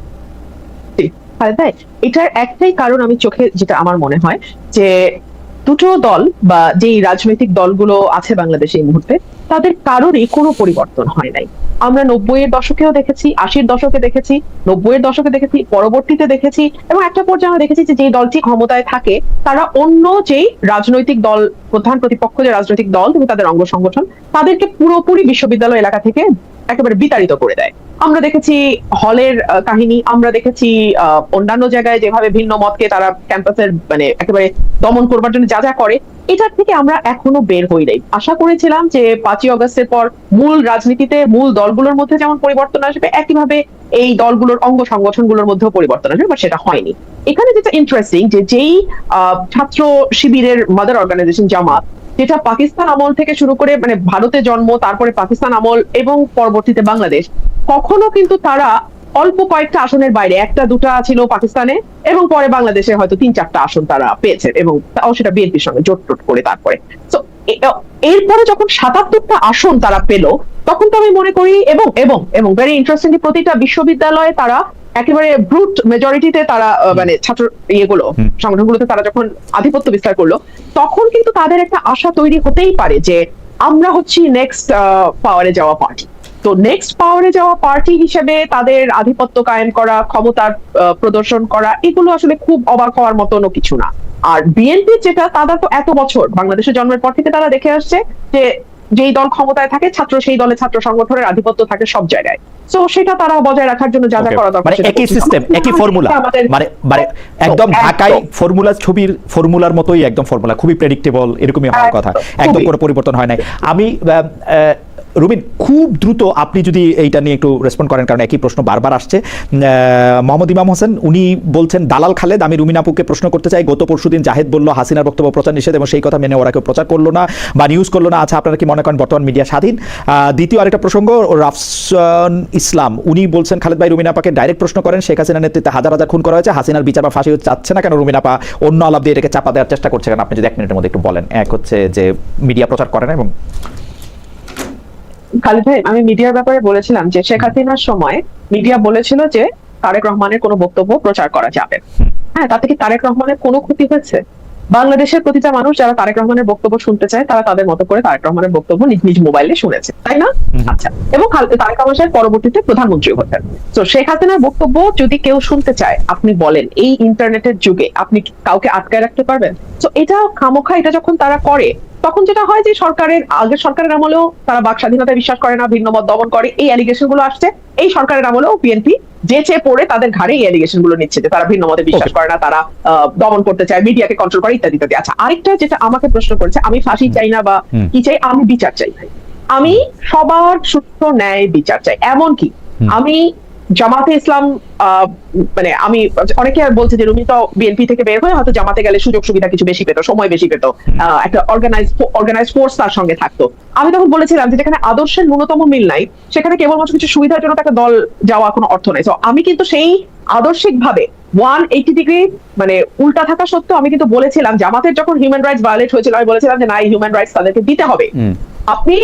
[SPEAKER 2] এটার একটাই কারণ আমি চোখে যেটা আমার মনে হয় যে দুটো দল বা যেই রাজনৈতিক দলগুলো আছে বাংলাদেশে এই মুহূর্তে, তাদের কারোরই কোনো পরিবর্তন হয় নাই। আমরা 90-এর দশকেও দেখেছি, 80-এর দশকে দেখেছি, 90-এর দশকে দেখেছি, পরবর্তীতে দেখেছি, এবং একটা পর্যায়ে আমরা দেখেছি যে যেই দলটি ক্ষমতায় থাকে তারা অন্য যেই রাজনৈতিক দল, প্রধান প্রতিপক্ষ যে রাজনৈতিক দল এবং তাদের অঙ্গ সংগঠন, তাদেরকে পুরোপুরি বিশ্ববিদ্যালয় এলাকা থেকে একেবারে বিতাড়িত করে দেয়। আমরা দেখেছি হলের কাহিনী, আমরা দেখেছি অন্যান্য জায়গায় যেভাবে ভিন্ন মতকে তারা ক্যাম্পাসের মানে একেবারে দমন করবার জন্য যা যা করে, এটার থেকে আমরা এখনো বের হই নাই। আশা করেছিলাম যে 5ই অগস্টের পর মূল রাজনীতিতে মূল দলগুলোর মধ্যে যেমন পরিবর্তন আসবে, একইভাবে এই দলগুলোর অঙ্গ সংগঠনগুলোর মধ্যেও পরিবর্তন আসবে, বাট সেটা হয়নি। এখানে যেটা ইন্টারেস্টিং যে যেই ছাত্র শিবিরের মাদার অর্গানাইজেশন জামাত, যেটা পাকিস্তান আমল থেকে শুরু করে মানে ভারতে জন্ম, তারপরে পাকিস্তান আমল এবং পরবর্তীতে বাংলাদেশ, কখনো কিন্তু তারা অল্প কয়েকটা আসনের বাইরে, একটা দুটা ছিল পাকিস্তানে এবং পরে বাংলাদেশে হয়তো 3-4টা আসন তারা পেয়েছে, এবং তাও সেটা বিএনপির সঙ্গে জোট টোট করে। তারপরে তো এরপরে যখন 77টা আসন তারা পেল, তখন তো আমি মনে করি এবং এবং এবং ভেরি ইন্টারেস্টিংলি প্রতিটা বিশ্ববিদ্যালয়ে তারা একেবারে ব্রুট মেজরিটিতে তারা মানে ছাত্র ইয়েগুলো সংগঠনগুলোতে তারা যখন আধিপত্য বিস্তার করলো, তখন কিন্তু তাদের একটা আশা তৈরি হতেই পারে যে আমরা হচ্ছি নেক্সট পাওয়ারে যাওয়া পার্টি। তো নেক্সট পাওয়ারে যাওয়া পার্টি হিসেবে তাদের আধিপত্য কায়েম করা, ক্ষমতার প্রদর্শন করা, এগুলো আসলে খুব অবাক হওয়ার মতনও কিছু না। আর বিএনপি যেটা, তারা তো এত বছর বাংলাদেশের জন্মের পর থেকে তারা দেখে আসছে যে যেই দল ক্ষমতায় থাকে ছাত্র সেই দলে ছাত্র সংগঠনের আধিপত্য থাকে সব জায়গায়। তো সেটা তারা বজায় রাখার জন্য যা যা করা দরকার,
[SPEAKER 1] মানে একই সিস্টেম, একই ফর্মুলা, মানে একদম ঢাকায় ফর্মুলা, ছবির ফর্মুলার মতোই একদম ফর্মুলা, খুবই প্রেডিক্টেবল, এরকমই হওয়ার কথা, একদম কোনো পরিবর্তন হয় নাই। আমি রুবিন, খুব দ্রুত আপনি যদি এইটা নিয়ে একটু রেসপন্ড করেন, কারণ একই প্রশ্ন বারবার আসছে। মোহাম্মদ ইমাম হোসেন উনি বলছেন, দালাল খালেদ, আমি রুমিন আপুকে প্রশ্ন করতে চাই, গত পরশুদিন জাহেদ বলল হাসিনার বক্তব্য প্রচার নিষেধ, এবং সেই কথা মেনে ওরা কেউ প্রচার করলো না বা নিউজ করলো না। আচ্ছা, আপনারা কি মনে করেন বর্তমান মিডিয়া স্বাধীন? দ্বিতীয় আরেকটা প্রসঙ্গ, রাফসান ইসলাম উনি বলছেন, খালেদ ভাই রুমিন আপাকে ডাইরেক্ট প্রশ্ন করেন, শেখ হাসিনার নেতৃত্বে হাজার হাজার খুন করা হয়েছে, হাসিনার বিচার বা ফাঁসি চাচ্ছে না কেন রুমিন আপা? অন্য আলাপ দিয়ে এটাকে চাপা দেওয়ার চেষ্টা করছে কেন? আপনি যদি 1 মিনিটের মধ্যে একটু বলেন। এক হচ্ছে যে মিডিয়া প্রচার করে না, এবং
[SPEAKER 2] খালিদ ভাই, আমি মিডিয়ার ব্যাপারে বলেছিলাম যে শেখ হাসিনার সময় মিডিয়া বলেছিল যে তারেক রহমানের কোনো বক্তব্য প্রচার করা যাবে। হ্যাঁ, তাতে কি তারেক রহমানের কোনো ক্ষতি হয়েছে? বাংলাদেশের প্রতিটা মানুষ যারা তারেক রহমানের বক্তব্য শুনতে চায়, তারা তাদের মতো করে তারেক রহমানের বক্তব্য নিজ নিজ মোবাইলে শুনেছে, তাই না? আচ্ছা, এবং তারেক রহমান সাহেব পরবর্তীতে প্রধানমন্ত্রী হতেন। তো শেখ হাসিনার বক্তব্য যদি কেউ শুনতে চায়, আপনি বলেন, এই ইন্টারনেটের যুগে আপনি কাউকে আটকায় রাখতে পারবেন? তো এটা খামোখা, এটা যখন তারা করে, তখন যেটা হয় যে আগের সরকারের আমলেও তারা বাক স্বাধীনতায় বিশ্বাস করে না, ভিন্ন মত দমন করে, এই অ্যালিগেশন গুলো আসছে। এই সরকারের আমলেও বিএনপি যে চেয়ে পড়ে তাদের ঘাড়ে এই অ্যালিগেশন গুলো নিচ্ছে যে তারা ভিন্ন মতে বিশ্বাস করে না, তারা দমন করতে চায়, মিডিয়াকে কন্ট্রোল করে, ইত্যাদি ইত্যাদি। আচ্ছা, আরেকটা যেটা আমাকে প্রশ্ন করেছে, আমি ফাঁসি চাই না বা কি চাই, আমি বিচার চাই ভাই। আমি সবার সুস্থ ন্যায় বিচার চাই। এমনকি আমি জামাতে ইসলাম মানে আমি অনেকে বলছে যে রুমি তো বিএনপি থেকে বের হয়ে হয়তো জামাতে গেলে সুযোগ সুবিধা কিছু বেশি পেতো, সময় বেশি পেতো, একটা অর্গানাইজ ফোর্স তার সঙ্গে থাকতো। আমি তখন বলেছিলাম যে যেখানে আদর্শের ন্যূনতম মিল নাই, সেখানে কেবলমাত্র কিছু সুবিধার জন্য তাকে দল যাওয়া কোনো অর্থ নেই। তো আমি কিন্তু সেই আদর্শিক ভাবে 180 ডিগ্রি মানে উল্টা থাকা সত্ত্বেও আমি কিন্তু বলেছিলাম, জামাতের যখন হিউম্যান রাইটস ভায়োলেট হয়েছিল, আমি বলেছিলাম যে না, এই হিউম্যান রাইটস তাদেরকে দিতে হবে। আপনি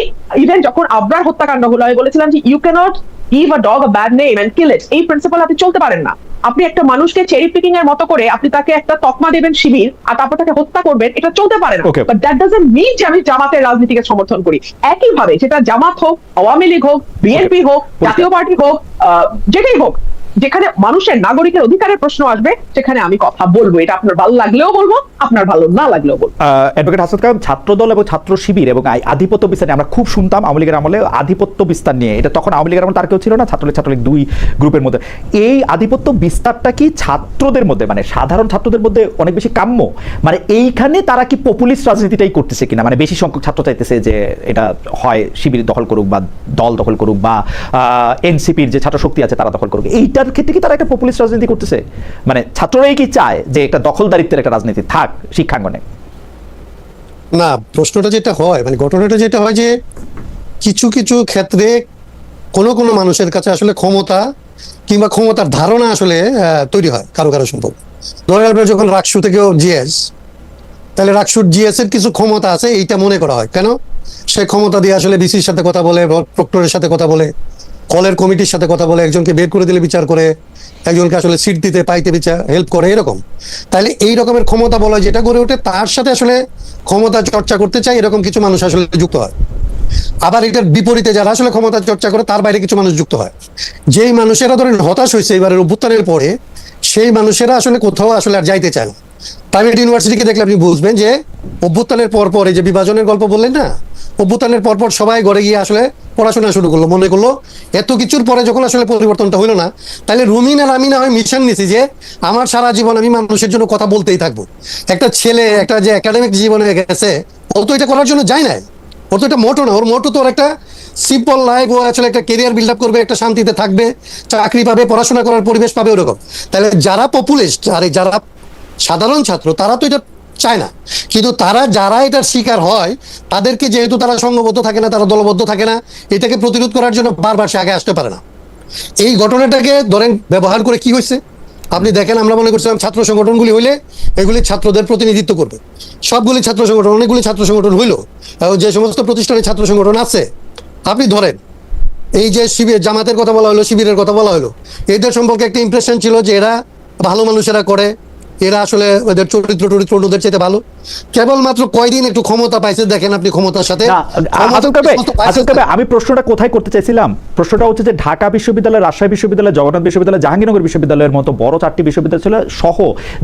[SPEAKER 2] ইভেন যখন আবরার হত্যাকাণ্ড হলো, আমি বলেছিলাম যে you cannot give a dog a bad name and kill it, এই প্রিন্সিপাল আপনি চলতে পারেন না। আপনি একটা মানুষকে চেরি পিকিং এর মতো করে আপনি তাকে একটা তকমা দেবেন শিবির আর তারপর তাকে হত্যা করবেন, এটা চলতে পারে না।
[SPEAKER 1] Okay.
[SPEAKER 2] But that doesn't mean যে আমি জামাতের রাজনীতিকে সমর্থন করি। একইভাবে সেটা জামাত হোক, আওয়ামী লীগ হোক, বিএনপি হোক, জাতীয় পার্টি হোক, যেটাই হোক, যেখানে মানুষের নাগরিকের অধিকারের প্রশ্ন আসবে সেখানে আমি কথা বলবো। এটা আপনার ভালো লাগলেও বলবো, আপনার ভালো না লাগলেও বলবো।
[SPEAKER 1] অ্যাডভোকেট হাসান কালাম, ছাত্রদল এবং ছাত্র শিবির এবং আধিপত্য বিস্তার নিয়ে আমরা খুব শুনতাম আওয়ামী লীগের আমলে আধিপত্য বিস্তার নিয়ে। এটা তখন আওয়ামী লীগের আমলে তার কেউ ছিল না, ছাত্রলীগ দুই গ্রুপের মধ্যে। এই আধিপত্য বিস্তারটা কি ছাত্রদের মধ্যে, মানে সাধারণ ছাত্রদের মধ্যে অনেক বেশি কাম্য? মানে এইখানে তারা কি পপুলিস্ট রাজনীতিটাই করতেছে কিনা? মানে বেশি সংখ্যক ছাত্র চাইতেছে যে এটা হয় শিবির দখল করুক বা দল দখল করুক বা এনসিপির যে ছাত্র শক্তি আছে তারা দখল করুক, এইটার ক্ষেত্রে কি তারা একটা পপুলিস্ট রাজনীতি করতেছে? মানে ছাত্ররাই কি চায় যে একটা দখলদারিত্বের একটা রাজনীতি থাক শিক্ষাঙ্গনে?
[SPEAKER 3] না, প্রশ্নটা যেটা হয়, মানে ঘটনাটা যেটা হয় যে কিছু কিছু ক্ষেত্রে কোনো কোনো মানুষের কাছে আসলে ক্ষমতা কিংবা ক্ষমতার ধারণা আসলে তৈরি হয় কারো কারো সম্পর্কে। ধরে আপনার যখন রাকসু থেকেও জিএস, তাহলে রাকসুর জিএস এর কিছু ক্ষমতা আছে এইটা মনে করা হয়। কেন? সে ক্ষমতা দিয়ে আসলে বিসির সাথে কথা বলে, প্রক্টরের সাথে কথা বলে, কলের কমিটির সাথে কথা বলে, একজনকে বের করে দিলে বিচার করে, একজনকে আসলে সিট দিতে পাইতে বিচার হেল্প করে, এরকম। তাহলে এই রকমের ক্ষমতা বলা যেটা গড়ে ওঠে, তার সাথে আসলে ক্ষমতা চর্চা করতে চায় এরকম কিছু মানুষ আসলে যুক্ত হয়। আবার এটার বিপরীতে যারা আসলে ক্ষমতা চর্চা করে তার বাইরে কিছু মানুষ যুক্ত হয়। যেই মানুষেরা ধরেন হতাশ হয়েছে এবারের অভ্যুত্থানের পরে, সেই মানুষেরা আসলে কোথাও আসলে আর যাইতে চায় না। প্রাইভেট ইউনিভার্সিটিকে দেখলে আপনি বুঝবেন যে অভ্যুত্থানের পর পর এই যে বিভাজনের গল্প বললেন না, অভ্যুত্থানের পর পর সবাই ঘরে গিয়ে আসলে পড়াশোনা শুরু করলো, মনে করলো এত কিছুর পরে যখন আসলে পরিবর্তনটা হইলো না, তাহলে রুমিন আর আমি না হয় মিশন নিছি যে আমার সারা জীবন আমি মানুষের জন্য কথা বলতেই থাকবো। একটা ছেলে একটা যে একাডেমিক জীবনে গেছে, ও তো এটা করার জন্য যায় না, ওর তো এটা মোটো না। ওর মোটো তো ওর একটা সিম্পল লাইফ, ও আসলে একটা কেরিয়ার বিল্ড আপ করবে, একটা শান্তিতে থাকবে, চাকরি পাবে, পড়াশোনা করার পরিবেশ পাবে, ওরকম। তাহলে যারা পপুলিস্ট আর যারা সাধারণ ছাত্র তারা তো এটা চায় না, কিন্তু তারা যারা এটার শিকার হয় তাদেরকে যেহেতু তারা সংঘবদ্ধ থাকে না, তারা দলবদ্ধ থাকে না, এটাকে প্রতিরোধ করার জন্য বারবার সে আগে আসতে পারে না। এই ঘটনাটাকে ধরেন ব্যবহার করে কি হয়েছে আপনি দেখেন। আমরা মনে করছিলাম ছাত্র সংগঠনগুলি হইলে এগুলি ছাত্রদের প্রতিনিধিত্ব করবে, সবগুলি ছাত্র সংগঠন, অনেকগুলি ছাত্র সংগঠন হইলো, যে সমস্ত প্রতিষ্ঠানে ছাত্র সংগঠন আছে আপনি ধরেন এই যে শিবির, জামাতের কথা বলা হলো, শিবিরের কথা বলা হলো, এদের সম্পর্কে একটা ইমপ্রেশন ছিল যে এরা ভালো মানুষেরা করে, এরা আসলে ওদের চরিত্র অন্যদের চাইতে ভালো। কেবলমাত্র কয়দিন একটু ক্ষমতা পাইছে, দেখেন আপনি ক্ষমতার সাথে।
[SPEAKER 1] আমি প্রশ্নটা কোথায় করতে চাইছিলাম, প্রশ্নটা হচ্ছে যে ঢাকা বিশ্ববিদ্যালয়, রাজশাহী বিশ্ববিদ্যালয়, জগন্নাথ বিশ্ববিদ্যালয়, জাহাঙ্গীরনগর বিশ্ববিদ্যালয়ের মতো বড় 4টি বিশ্ববিদ্যালয় সহ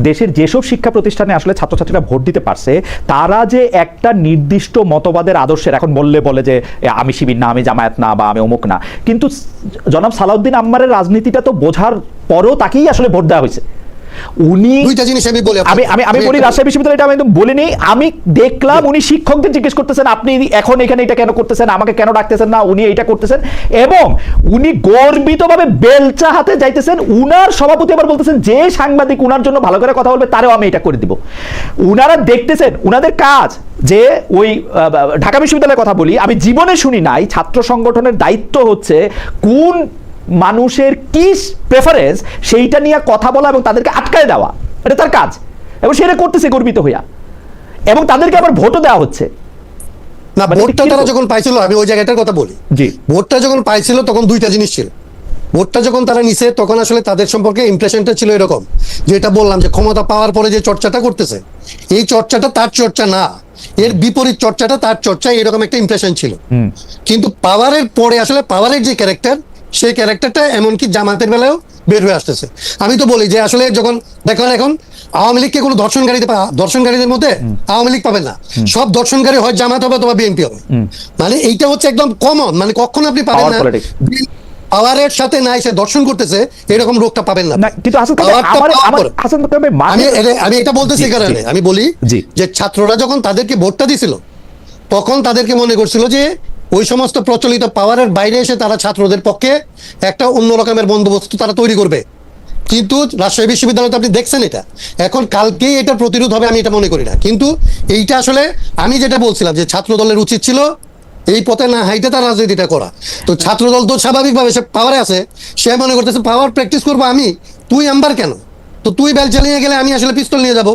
[SPEAKER 1] দেশের যেসব শিক্ষা প্রতিষ্ঠানে আসলে ছাত্রছাত্রীরা ভোট দিতে পারছে, তারা যে একটা নির্দিষ্ট মতবাদের আদর্শের, এখন বলে যে আমি শিবির না, আমি জামায়াত না, বা আমি অমুক না, কিন্তু জনাব সালাউদ্দিন আম্মারের রাজনীতিটা তো বোঝার পরেও তাকেই আসলে ভোট দেওয়া হয়েছে। উনি
[SPEAKER 3] দুইটা জিনিস আমি বলি,
[SPEAKER 1] আমি বলি রাজশাহী বিশ্ববিদ্যালয়টা আমি একদম বলিনি, আমি দেখলাম উনি শিক্ষকদের জিজ্ঞেস করতেছেন আপনি এখন এখানে এটা কেন করতেছেন, আমাকে কেন ডাকতেছেন না, উনি এইটা করতেছেন, এবং উনি গর্বিতভাবে বেলচা হাতে যাইতেছেন। উনার সভাপতি আবার বলতেছেন যে সাংবাদিক উনার জন্য ভালো করে কথা বলবে তারেও আমি এটা করে দিব। উনারা দেখতেছেন, উনাদের কাজ যে ওই ঢাকা বিশ্ববিদ্যালয়ের কথা বলি, আমি জীবনে শুনি নাই ছাত্র সংগঠনের দায়িত্ব হচ্ছে কোন মানুষের কি প্রেফারেন্স সেইটা নিয়ে কথা বলা এবং তাদেরকে আটকায় দেওয়া, এটা তার কাজ, এবং সেটা করতেছে গর্বিত হইয়া, এবং তাদেরকে আবার ভোটও দেওয়া হচ্ছে
[SPEAKER 3] না। ভোটটা তারা যখন পাইছিল, আমি ওই জায়গাটার কথা বলি,
[SPEAKER 1] জি,
[SPEAKER 3] ভোটটা যখন পাইছিল তখন দুইটা জিনিস ছিল। ভোটটা যখন তারা নিছে তখন আসলে তাদের সম্পর্কে ইমপ্রেশনটা ছিল এরকম, যেটা বললাম যে ক্ষমতা পাওয়ার পরে যে চর্চাটা করতেছে, এই চর্চাটা তার চর্চা না, এর বিপরীত চর্চাটা তার চর্চা, এরকম একটা ইমপ্রেশন ছিল। কিন্তু পাওয়ারের পরে আসলে পাওয়ারের যে ক্যারেক্টার, সেই ক্যারেক্টারটা এমনকি জামাতের বেলায়ও বের হয়ে আসতেছে। আমি তো বলি যে আসলে যখন দেখেন এখন আওয়ামী লীগকে কোনো দর্শনকারীদের মধ্যে আওয়ামী লীগ পাবেন না, সব দর্শনকারী হয় জামাত হবে অথবা বিএনপি হবে। মানে এইটা হচ্ছে একদম কমন, মানে কখনো আপনি পাবেন না পাওয়ারের সাথে নাই সে দর্শন করতেছে, এরকম রোগটা পাবেন না।
[SPEAKER 1] কিন্তু
[SPEAKER 3] আমি এটা বলতেছি কারণে আমি বলি যে ছাত্ররা যখন তাদেরকে ভোটটা দিছিল তখন তাদেরকে মনে করছিল যে ওই সমস্ত প্রচলিত পাওয়ারের বাইরে এসে তারা ছাত্রদের পক্ষে একটা অন্য রকমের বন্দোবস্ত তারা তৈরি করবে। কিন্তু রাজশাহী বিশ্ববিদ্যালয়ে আপনি দেখছেন এটা, এখন কালকেই এটা প্রতিরোধ হবে আমি এটা মনে করি না। কিন্তু এইটা আসলে আমি যেটা বলছিলাম যে ছাত্র দলের উচিত ছিল এই পথে না হাইটে তার রাজনীতিটা করা। তো ছাত্রদল তো স্বাভাবিকভাবে সে পাওয়ারে আছে, সে মনে করতেছে পাওয়ার প্র্যাকটিস করবো আমি, তুই আম্বার কেন, তো তুই বেল চালিয়ে গেলে আমি আসলে পিস্তল নিয়ে যাব।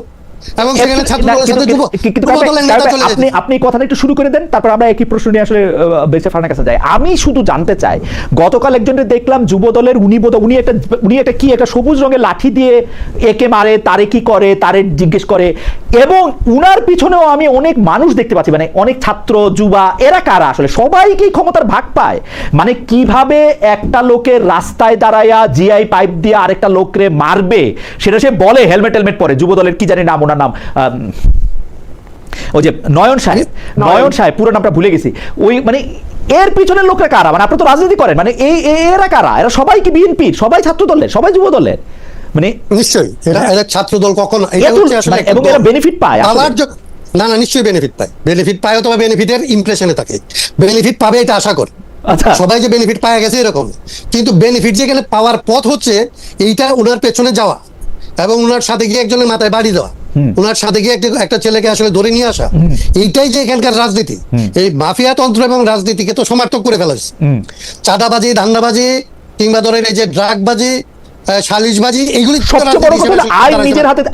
[SPEAKER 3] এবং সেখানে ছাত্রদলের সাথে যুবদলের নেতা চলে
[SPEAKER 1] আপনি
[SPEAKER 3] যেত।
[SPEAKER 1] আপনি কথাটা একটু শুরু করে দেন, তারপর আমরা একই প্রশ্ন নিয়ে আসলে বেঁচে ফারানার কাছে যাই। আমি শুধু জানতে চাই, গতকাল একজনের দেখলাম যুবদলের উনি একটা কি একটা সবুজ রঙের লাঠি দিয়ে একে মারে, তারে কি করে, তারে জিজ্ঞেস করে, এবং উনার পিছনেও আমি অনেক মানুষ দেখতে পাচ্ছি, মানে অনেক ছাত্র যুবা, এরা কারা আসলে সবাইকেই ক্ষমতার ভাগ পায়? মানে কিভাবে একটা লোকের রাস্তায় দাঁড়ায়া জিআই পাইপ দিয়ে আরেকটা লোকরে মারবে সেটা সে বলে, হেলমেট পরে, যুবদলের কি জানি নাম, ওনার নাম ওই যে নয়ন সাহেব, পুরো নামটা ভুলে গেছি। ওই মানে এর পিছনের লোকরা কারা? মানে আপনি তো রাজনীতি করেন, মানে এরা কারা? এরা সবাই কি বিএনপির, সবাই ছাত্র দলের, সবাই যুব দলের? মানে
[SPEAKER 3] নিশ্চয়ই এরা ছাত্রদল কখন, এটা হচ্ছে আসলে
[SPEAKER 1] এবং এরা বেনিফিট পায় আসলে।
[SPEAKER 3] না নিশ্চয়ই বেনিফিট পায় অথবা বেনিফিটের ইমপ্রেশনে থাকে, বেনিফিট পাবে এটা আশা করে।
[SPEAKER 1] আচ্ছা,
[SPEAKER 3] সবাই যে বেনিফিট পাওয়া গেছে এরকম, কিন্তু বেনিফিট যেখানে পাওয়ার পথ হচ্ছে এইটা ওনার পেছনে যাওয়া এবং ওনার সাথে গিয়ে একজনের মাথায় বাড়ি দেওয়া, ওনার সাথে গিয়ে একটা ছেলেকে আসলে ধরে নিয়ে আসা, এইটাই যে এখানকার রাজনীতি। এই মাফিয়া তন্ত্র এবং রাজনীতিকে তো সমার্থক করে ফেলেছে। চাঁদাবাজি, ধান্দাবাজি, কিংবা ধরেন এই যে ড্রাগবাজি, সালিশবাজি, এইগুলি
[SPEAKER 1] সবচেয়ে বড় কথা হলো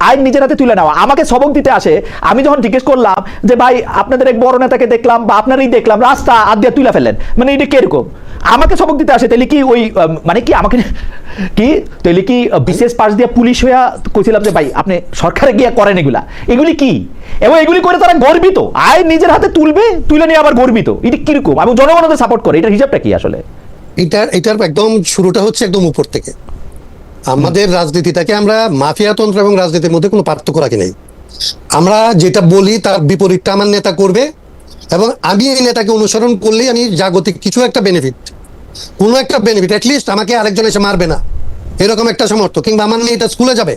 [SPEAKER 1] আইন নিজের হাতে তুলে নেওয়া। আমাকে সবক দিতে আসে, আমি যখন জিজ্ঞেস করলাম যে ভাই আপনাদের এক বড় নেতাকে দেখলাম বা আপনারই দেখলাম রাস্তা আদিয়া তুলে ফেলেন, মানে এটা কিরকম? আমাকে সবক দিতে আসে, তাহলে কি ওই মানে কি আমাকে কি তাহলে কি বিশেষ পাশ দিয়ে পুলিশ হইয়া কইছিলাম যে ভাই আপনি সরকারে গিয়ে করেন এগুলি কি? এবং এগুলি করে তারা গর্বিত, আইন নিজের হাতে তুলে নিয়ে আবার গর্বিত। এটা কিরকম? এবং জনগণকে সাপোর্ট করে, এটার হিসাবটা কি আসলে?
[SPEAKER 3] এটার একদম শুরুটা হচ্ছে একদম উপর থেকে। আমাদের রাজনীতিটাকে আমরা মাফিয়াতন্ত্র এবং রাজনীতির মধ্যে কোনো পার্থক্য রাখি নাই। আমরা যেটা বলি তার বিপরীতটা আমার নেতা করবে, এবং আমি এই নেতাকে অনুসরণ করলেই আমি জাগতিক কিছু একটা বেনিফিট, কোনো একটা বেনিফিট, অ্যাটলিস্ট আমাকে আরেকজন এসে মারবে না এরকম একটা সামর্থ্য, কিংবা আমার মেয়েটা স্কুলে যাবে,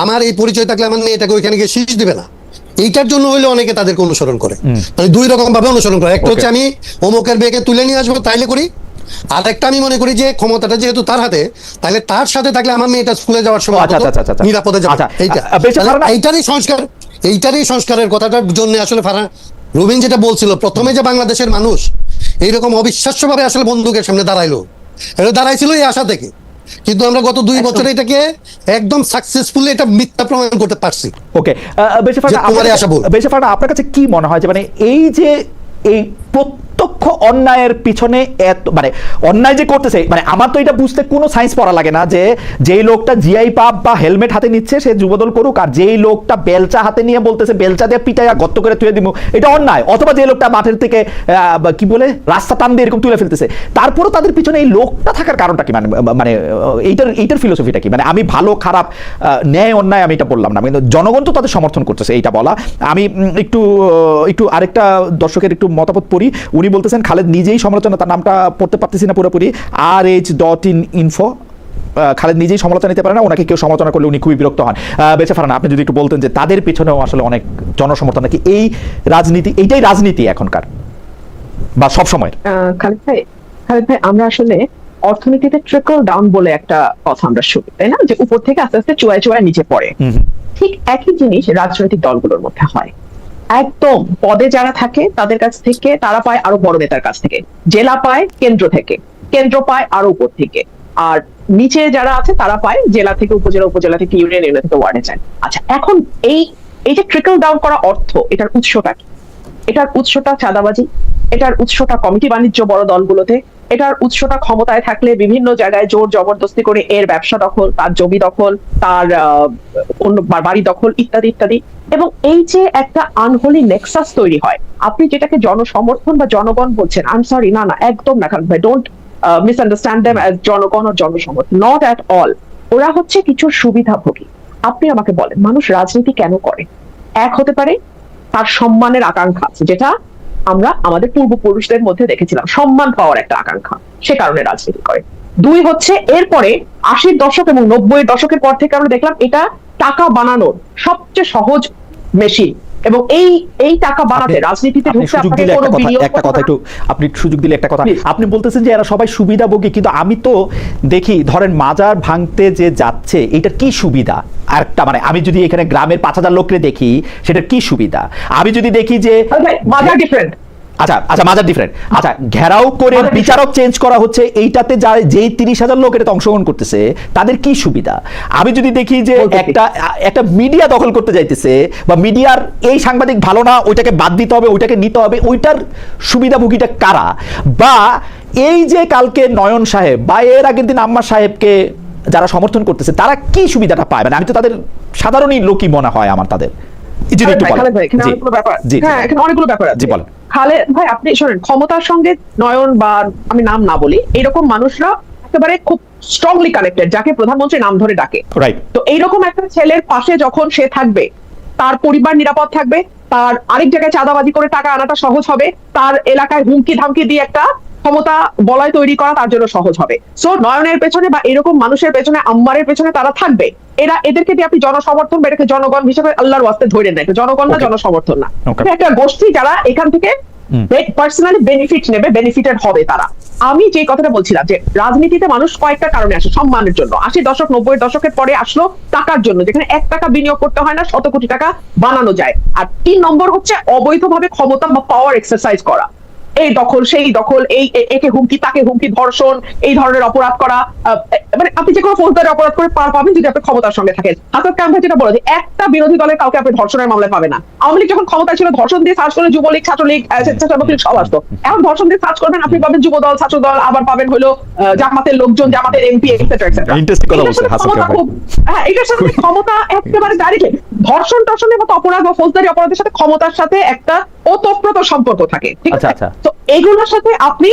[SPEAKER 3] আমার এই পরিচয় থাকলে আমার মেয়েটাকে ওইখানে গিয়ে শীষ দিবে না, এইটার জন্য হইলে অনেকে তাদেরকে অনুসরণ করে। মানে দুই রকম ভাবে অনুসরণ করে, একটা হচ্ছে আমি অমুকের মেয়েকে তুলে নিয়ে আসবো তাইলে করি, আর একটা আমি মনে করি যে ক্ষমতাটা যেহেতু তার হাতে, তাহলে তার সাথে থাকলে আমার মেয়েটা স্কুলে যাওয়ার সময় নিরাপদে যাবে। এইটারই সংস্কারের কথাটার জন্য আসলে রুবিন যেটা বলছিল প্রথমে, যে বাংলাদেশের মানুষ এইরকম অবিশ্বাস্যভাবে আসলে বন্দুকের সামনে দাঁড়াইলো, এটা দাঁড়াইছিল এই আশা থেকে, কিন্তু আমরা গত 2 বছরে এটাকে একদম সাকসেসফুলি এটা মিথ্যা প্রমাণ করতে পারছি।
[SPEAKER 1] ওকে, বেশি ফাটা আপনার কাছে কি মনে হয় যে মানে এই প্রত্যক্ষ অন্যায়ের পিছনে এত মানে অন্যায় যে করতেছে, মানে আমার তো এটা বুঝতে কোনো সায়েন্স পড়া লাগে না যে যেই লোকটা জিআই পাপ বা হেলমেট হাতে নিচ্ছে সে যুবদল করুক, আর যেই লোকটা বেলচা হাতে নিয়ে বলতেছে বেলচা দিয়ে পিটাইয়া গর্ত করে তুলে দিব এটা অন্যায়, অথবা যে লোকটা মাঠের থেকে কি বলে রাস্তা টান দিয়ে এরকম তুলে ফেলতেছে, তারপরও তাদের পিছনে এই লোকটা থাকার কারণটা কি? মানে এইটার ফিলোসফিটা কি? মানে আমি ভালো খারাপ ন্যায় অন্যায় আমি এটা বললাম না, কিন্তু জনগণ তো তাদের সমর্থন করতেছে এইটা বলা। আমি একটু আরেকটা দর্শকের একটু মতামত পড়ি। উনি বলতেছেন খালেদ নিজেই সমালোচনা, তার নামটা পড়তে পারতেছি না পুরোপুরি, RH.info, খালেদ নিজেই সমালোচনা নিতে পারে না, ওনাকে কেউ সমালোচনা করলে উনি খুবই বিরক্ত হন। বেঁচে ফারানা, আপনি যদি একটু বলতেন যে তাদের পিছনেও আসলে অনেক জনসমর্থন নাকি, এই রাজনীতি, এইটাই রাজনীতি এখনকার বা সব সময়?
[SPEAKER 2] খালেদ ভাই, আমরা আসলে অর্থনীতিতে ট্রিকল ডাউন বলে একটা কথা আমরা শুনি, তাই না, যে উপর থেকে আস্তে আস্তে চুয়ায় নিচে পড়ে। ঠিক একই জিনিস রাজনৈতিক দলগুলোর মধ্যে হয়। একদম পদে যারা থাকে তাদের কাছ থেকে তারা পায় আরো বড় নেতার কাছ থেকে, জেলা পায় কেন্দ্র থেকে, কেন্দ্র পায় আরো উপর থেকে, আর নিচে যারা আছে তারা পায় জেলা থেকে, উপজেলা, উপজেলা থেকে ইউনিয়ন, ইউনিয়ন থেকে ওয়ার্ডে যায়। আচ্ছা, এখন এই যে ট্রিকল ডাউন করা অর্থ, এটার উৎসটা কি? এটার উৎসটা চাঁদাবাজি, এটার উৎসটা কমিটি বাণিজ্য বড় দলগুলোতে, এটার উৎসটা ক্ষমতায় থাকলে বিভিন্ন জায়গায় জোর জবরদস্তি করে এর ব্যবসা দখল, তার জমি দখল, তার অন্য বাড়ি দখল, ইত্যাদি ইত্যাদি। এবং এই যে একটা আনহোলি নেক্সাস তৈরি হয়, আপনি যেটাকে জনসমর্থন বা জনগণ বলছেন, আই এম সরি, না একদম না, কারণ ভাই ডোন্ট মিসআন্ডারস্ট্যান্ড দেম অ্যাজ জনগণ ও জনসমর্থন, নট অ্যাট অল। ওরা হচ্ছে কিছু সুবিধাভোগী। আপনি আমাকে বলেন, মানুষ রাজনীতি কেন করে? এক হতে পারে তার সম্মানের আকাঙ্ক্ষা আছে, যেটা আমরা আমাদের পূর্বপুরুষদের মধ্যে দেখেছিলাম, সম্মান পাওয়ার একটা আকাঙ্ক্ষা, সে কারণে রাজনীতি করে। 2 হচ্ছে এরপরে 80-র দশক এবং 90-এর দশকের পর থেকে আমরা দেখলাম এটা টাকা বানানোর সবচেয়ে সহজ মেশিন, এবং এই টাকা বানাতে রাজনীতিতে ঢুকতে আপনাকে কোনো বিনিয়োগ
[SPEAKER 1] একটা কথা একটু আপনি সুযোগ দিলে একটা কথা, আপনি বলতেছেন যে এরা সবাই সুবিধাভোগী, কিন্তু আমি তো দেখি ধরেন মাজার ভাঙতে যে যাচ্ছে এটার কি সুবিধা? আরেকটা মানে আমি যদি এখানে গ্রামের 5000 লোককে দেখি সেটার কি সুবিধা? আমি যদি দেখি যে
[SPEAKER 2] মাজার ডিফারেন্ট,
[SPEAKER 1] আচ্ছা আচ্ছা, মাজার ডিফারেন্ট। আচ্ছা, ঘেরাও করে
[SPEAKER 2] মাজার
[SPEAKER 1] বিচারক চেঞ্জ করা হচ্ছে, এইটাতে যা যেই 30,000 লোক এটাতে অংশগ্রহণ করতেছে তাদের কি সুবিধা? আমি যদি দেখি যে একটা মিডিয়া দখল করতে যাইতেছে, বা মিডিয়ার এই সাংবাদিক ভালো না, ওইটাকে বাদ দিতে হবে, ওইটাকে নিতে হবে, ওইটার সুবিধাভোগীটা কারা? বা এই যে কালকে নয়ন সাহেব বা এর আগের দিন আম্মা সাহেবকে যারা সমর্থন করতেছে তারা কি সুবিধাটা পায়? মানে আমি তো তাদের সাধারণই লোকই মনে হয় আমার তাদের। জি, একটু বলেন।
[SPEAKER 2] খালেদ ভাই, এখানে
[SPEAKER 1] জি,
[SPEAKER 2] অনেকগুলো ব্যাপার,
[SPEAKER 1] জি,
[SPEAKER 2] হ্যাঁ এখানে অনেকগুলো ব্যাপার আছে।
[SPEAKER 1] জি, বলেন।
[SPEAKER 2] খালেদ ভাই, আপনি শোনেন, ক্ষমতার সঙ্গে নয়ন বা আমি নাম না বলি, এরকম মানুষরা একেবারে খুব স্ট্রংলি কানেক্টেড, যাকে প্রধানমন্ত্রী নাম ধরে ডাকে।
[SPEAKER 1] রাইট।
[SPEAKER 2] তো এইরকম একটা ছেলের পাশে যখন সে থাকবে, তার পরিবার নিরাপদ থাকবে, তার আরেক জায়গায় চাঁদাবাজি করে টাকা আনাটা সহজ হবে, তার এলাকায় হুমকি ধামকি দিয়ে একটা ক্ষমতা বলয় তৈরি করা তার জন্য সহজ হবে। সো নয়নের পেছনে বা এরকম মানুষের পেছনে, আম্মারের পেছনে তারা থাকবে। এদেরকে দিয়ে আপনি জনসমর্থন বা এটাকে জনগণ হিসেবে আল্লাহর ওয়াস্তে ধরে নেয়, জনগণ না,
[SPEAKER 1] Okay.
[SPEAKER 2] জনসমর্থন না।
[SPEAKER 1] Okay.
[SPEAKER 2] এটা একটা গোষ্ঠী যারা এখান থেকে পার্সোনালি বেনিফিট নেবে, বেনিফিটেড হবে তারা। আমি যে কথাটা বলছিলাম যে রাজনীতিতে মানুষ কয়েকটা কারণে আসে, সম্মানের জন্য। 80 দশক 90 দশকের পরে আসলো টাকার জন্য, যেখানে 1 টাকা বিনিয়োগ করতে হয় না, 100 কোটি টাকা বানানো যায়। আর 3 নম্বর হচ্ছে অবৈধভাবে ক্ষমতা বা পাওয়ার এক্সারসাইজ করা, এই দখল সেই দখল, এই একে হুমকি তাকে হুমকি, ধর্ষণ, এই ধরনের অপরাধ করা। মানে আপনি যে কোনো ফৌজদারি অপরাধ করে পার পাবেন যদি আপনি ক্ষমতার সঙ্গে থাকেন। হাসান কাম ভাই যেটা বলে যে একটা বিরোধী দলের কাউকে আপনি ধর্ষণের মামলায় পাবেন না। আওয়ামী লীগ যখন ক্ষমতা ছিল, ধর্ষণ দিয়ে সার্চ করে যুবলীগ, ছাত্রলীগ, স্বেচ্ছাসেবক লীগ সব আসতো। এখন ধর্ষণ দিয়ে সার্চ করবেন, আপনি পাবেন যুব দল, ছাত্র দল, আবার পাবেন হলো জামাতের লোকজন, জামাতের এমপি, এটসেট্রা এটসেট্রা।
[SPEAKER 1] Interesting কথা বলছেন হাসান কাম ভাই।
[SPEAKER 2] হ্যাঁ, এটার সাথে ক্ষমতা একেবারে ডাইরেক্টলি ধর্ষণ টর্ষণের মতো অপরাধ বা ফৌজদারি অপরাধের সাথে ক্ষমতার সাথে একটা ওতপ্রোত সম্পর্ক থাকে, ঠিক আছে?
[SPEAKER 1] আচ্ছা।
[SPEAKER 2] তো এগুলোর সাথে আপনি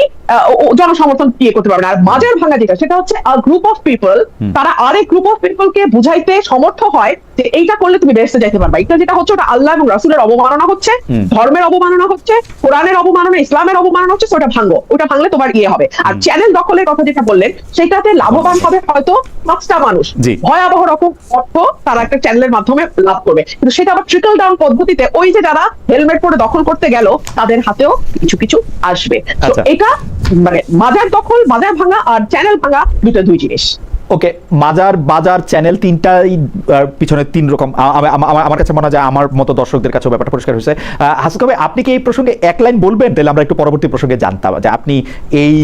[SPEAKER 2] জনসমর্থন দিয়ে করতে পারবেন। আর মাজার ভাঙা যেটা, সেটা হচ্ছে গ্রুপ অফ পিপল, তারা আরেক গ্রুপ অফ পিপল কে বুঝাইতে সমর্থ হয় যে এইটা করলে তুমি বেহেশতে যাইতে পারবা। এটা যেটা হচ্ছে, ওটা আল্লাহ এবং রাসূলের অবমাননা হচ্ছে, ধর্মের অবমাননা হচ্ছে, কোরআনের অবমাননা, ইসলামের অবমাননা হচ্ছে। ওটা ভাঙো, ওটা ভাঙলে তোমার ইয়ে হবে। আর চ্যানেল দখলের কথা যেটা বললেন, সেটাতে লাভবান হবে হয়তো 5টা মানুষ,
[SPEAKER 1] জি।
[SPEAKER 2] ভয়াবহ রকম অর্থ তারা একটা চ্যানেলের মাধ্যমে লাভ করবে। কিন্তু সেটা আবার ট্রিকল ডাউন পদ্ধতিতে, ওই যে যারা হেলমেট পরে দখল করতে গেল তাদের হাতেও কিছু কিছু আসবে। তো
[SPEAKER 1] আচ্ছা।
[SPEAKER 2] এটা মানে মাজার দখল, মাজার ভাঙা আর চ্যানেল ভাঙা দুই জিনিস।
[SPEAKER 1] ওকে, মাজার বাজার চ্যানেল তিনটাই পিছনে 3 রকম। আমার কাছে মনে হয় যে আমার মতো দর্শকদের কাছেও ব্যাপারটা পরিষ্কার হয়েছে। হাসান ভাই, আপনি কি এই প্রসঙ্গে এক লাইন বলবেন? তাহলে আমরা একটু পরবর্তী প্রসঙ্গে জানতাম যে আপনি এই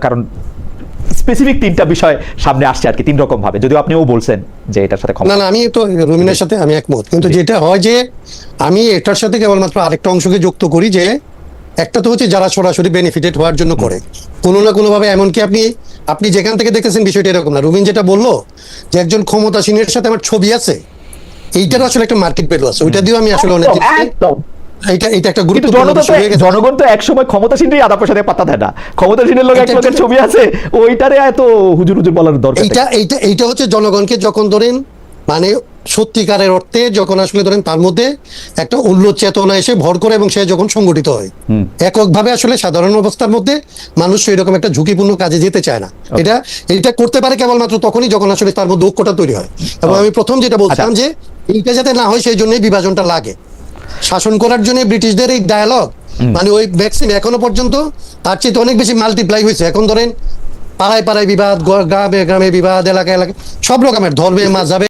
[SPEAKER 1] কারণ স্পেসিফিক 3টা বিষয় সামনে আসছে আর কি 3 রকম ভাবে, যদিও আপনিও বলছেন যে এটার সাথে
[SPEAKER 3] না, আমি তো রুমিনের সাথে আমি একমত, কিন্তু যেটা হয় যে আমি এটার সাথে কেবলমাত্র আরেকটা অংশকে যুক্ত করি, যে একটা তো হচ্ছে যারা সরাসরি বেনিফিটেড হওয়ার জন্য করে কোনো না কোনো ভাবে। এমনকি আপনি যেখান থেকে দেখতেছেন বিষয়টা এরকম না। রুমিন যেটা বললো যে একজন ক্ষমতাসীনের সাথে আমার ছবি আছে, এইটার আসলে একটা মার্কেট ভ্যালু আছে, ওইটা দিয়েও আমি আসলে অনেক
[SPEAKER 2] একদম।
[SPEAKER 3] এটা একটা
[SPEAKER 1] কিন্তু
[SPEAKER 3] গুরুত্বপূর্ণ বিষয় হয়ে গেছে।
[SPEAKER 1] জনগণ তো একসময় ক্ষমতাসীনই আদা পয়সা দিয়ে পাত্তা দেয় না। ক্ষমতাসীনের লোক এক লোকের ছবি আছে, ওইটারে এত হুজুর বলার দরকার।
[SPEAKER 3] এইটা হচ্ছে জনগণকে যখন ধরেন মানে সত্যিকারের অর্থে যখন আসলে ধরেন তার মধ্যে একটা উল্লস চেতনা এসে ভর করে এবং সে যখন সংগঠিত হয়, এককভাবে আসলে সাধারণ অবস্থার মধ্যে মানুষ এরকম একটা ঝুঁকিপূর্ণ কাজে যেতে চায় না। এটা করতে পারে কেবলমাত্র তখনই যখন আসলে তার মধ্যে ঐক্যটা তৈরি হয়। এবং আমি প্রথম যেটা বলছিলাম যে এইটা যাতে না হয় সেই জন্যই বিভাজনটা লাগে। শাসন করার জন্য ব্রিটিশদের এই ডায়ালগ মানে ওই ভ্যাকসিন এখনো পর্যন্ত তার চেয়ে অনেক বেশি মাল্টিপ্লাই হয়েছে। এখন ধরেন পাড়ায় পাড়ায় বিবাদ, গ্রামে গ্রামে বিবাদ, এলাকায় এলাকায় সব রকমের ধর্মে মাঝাবে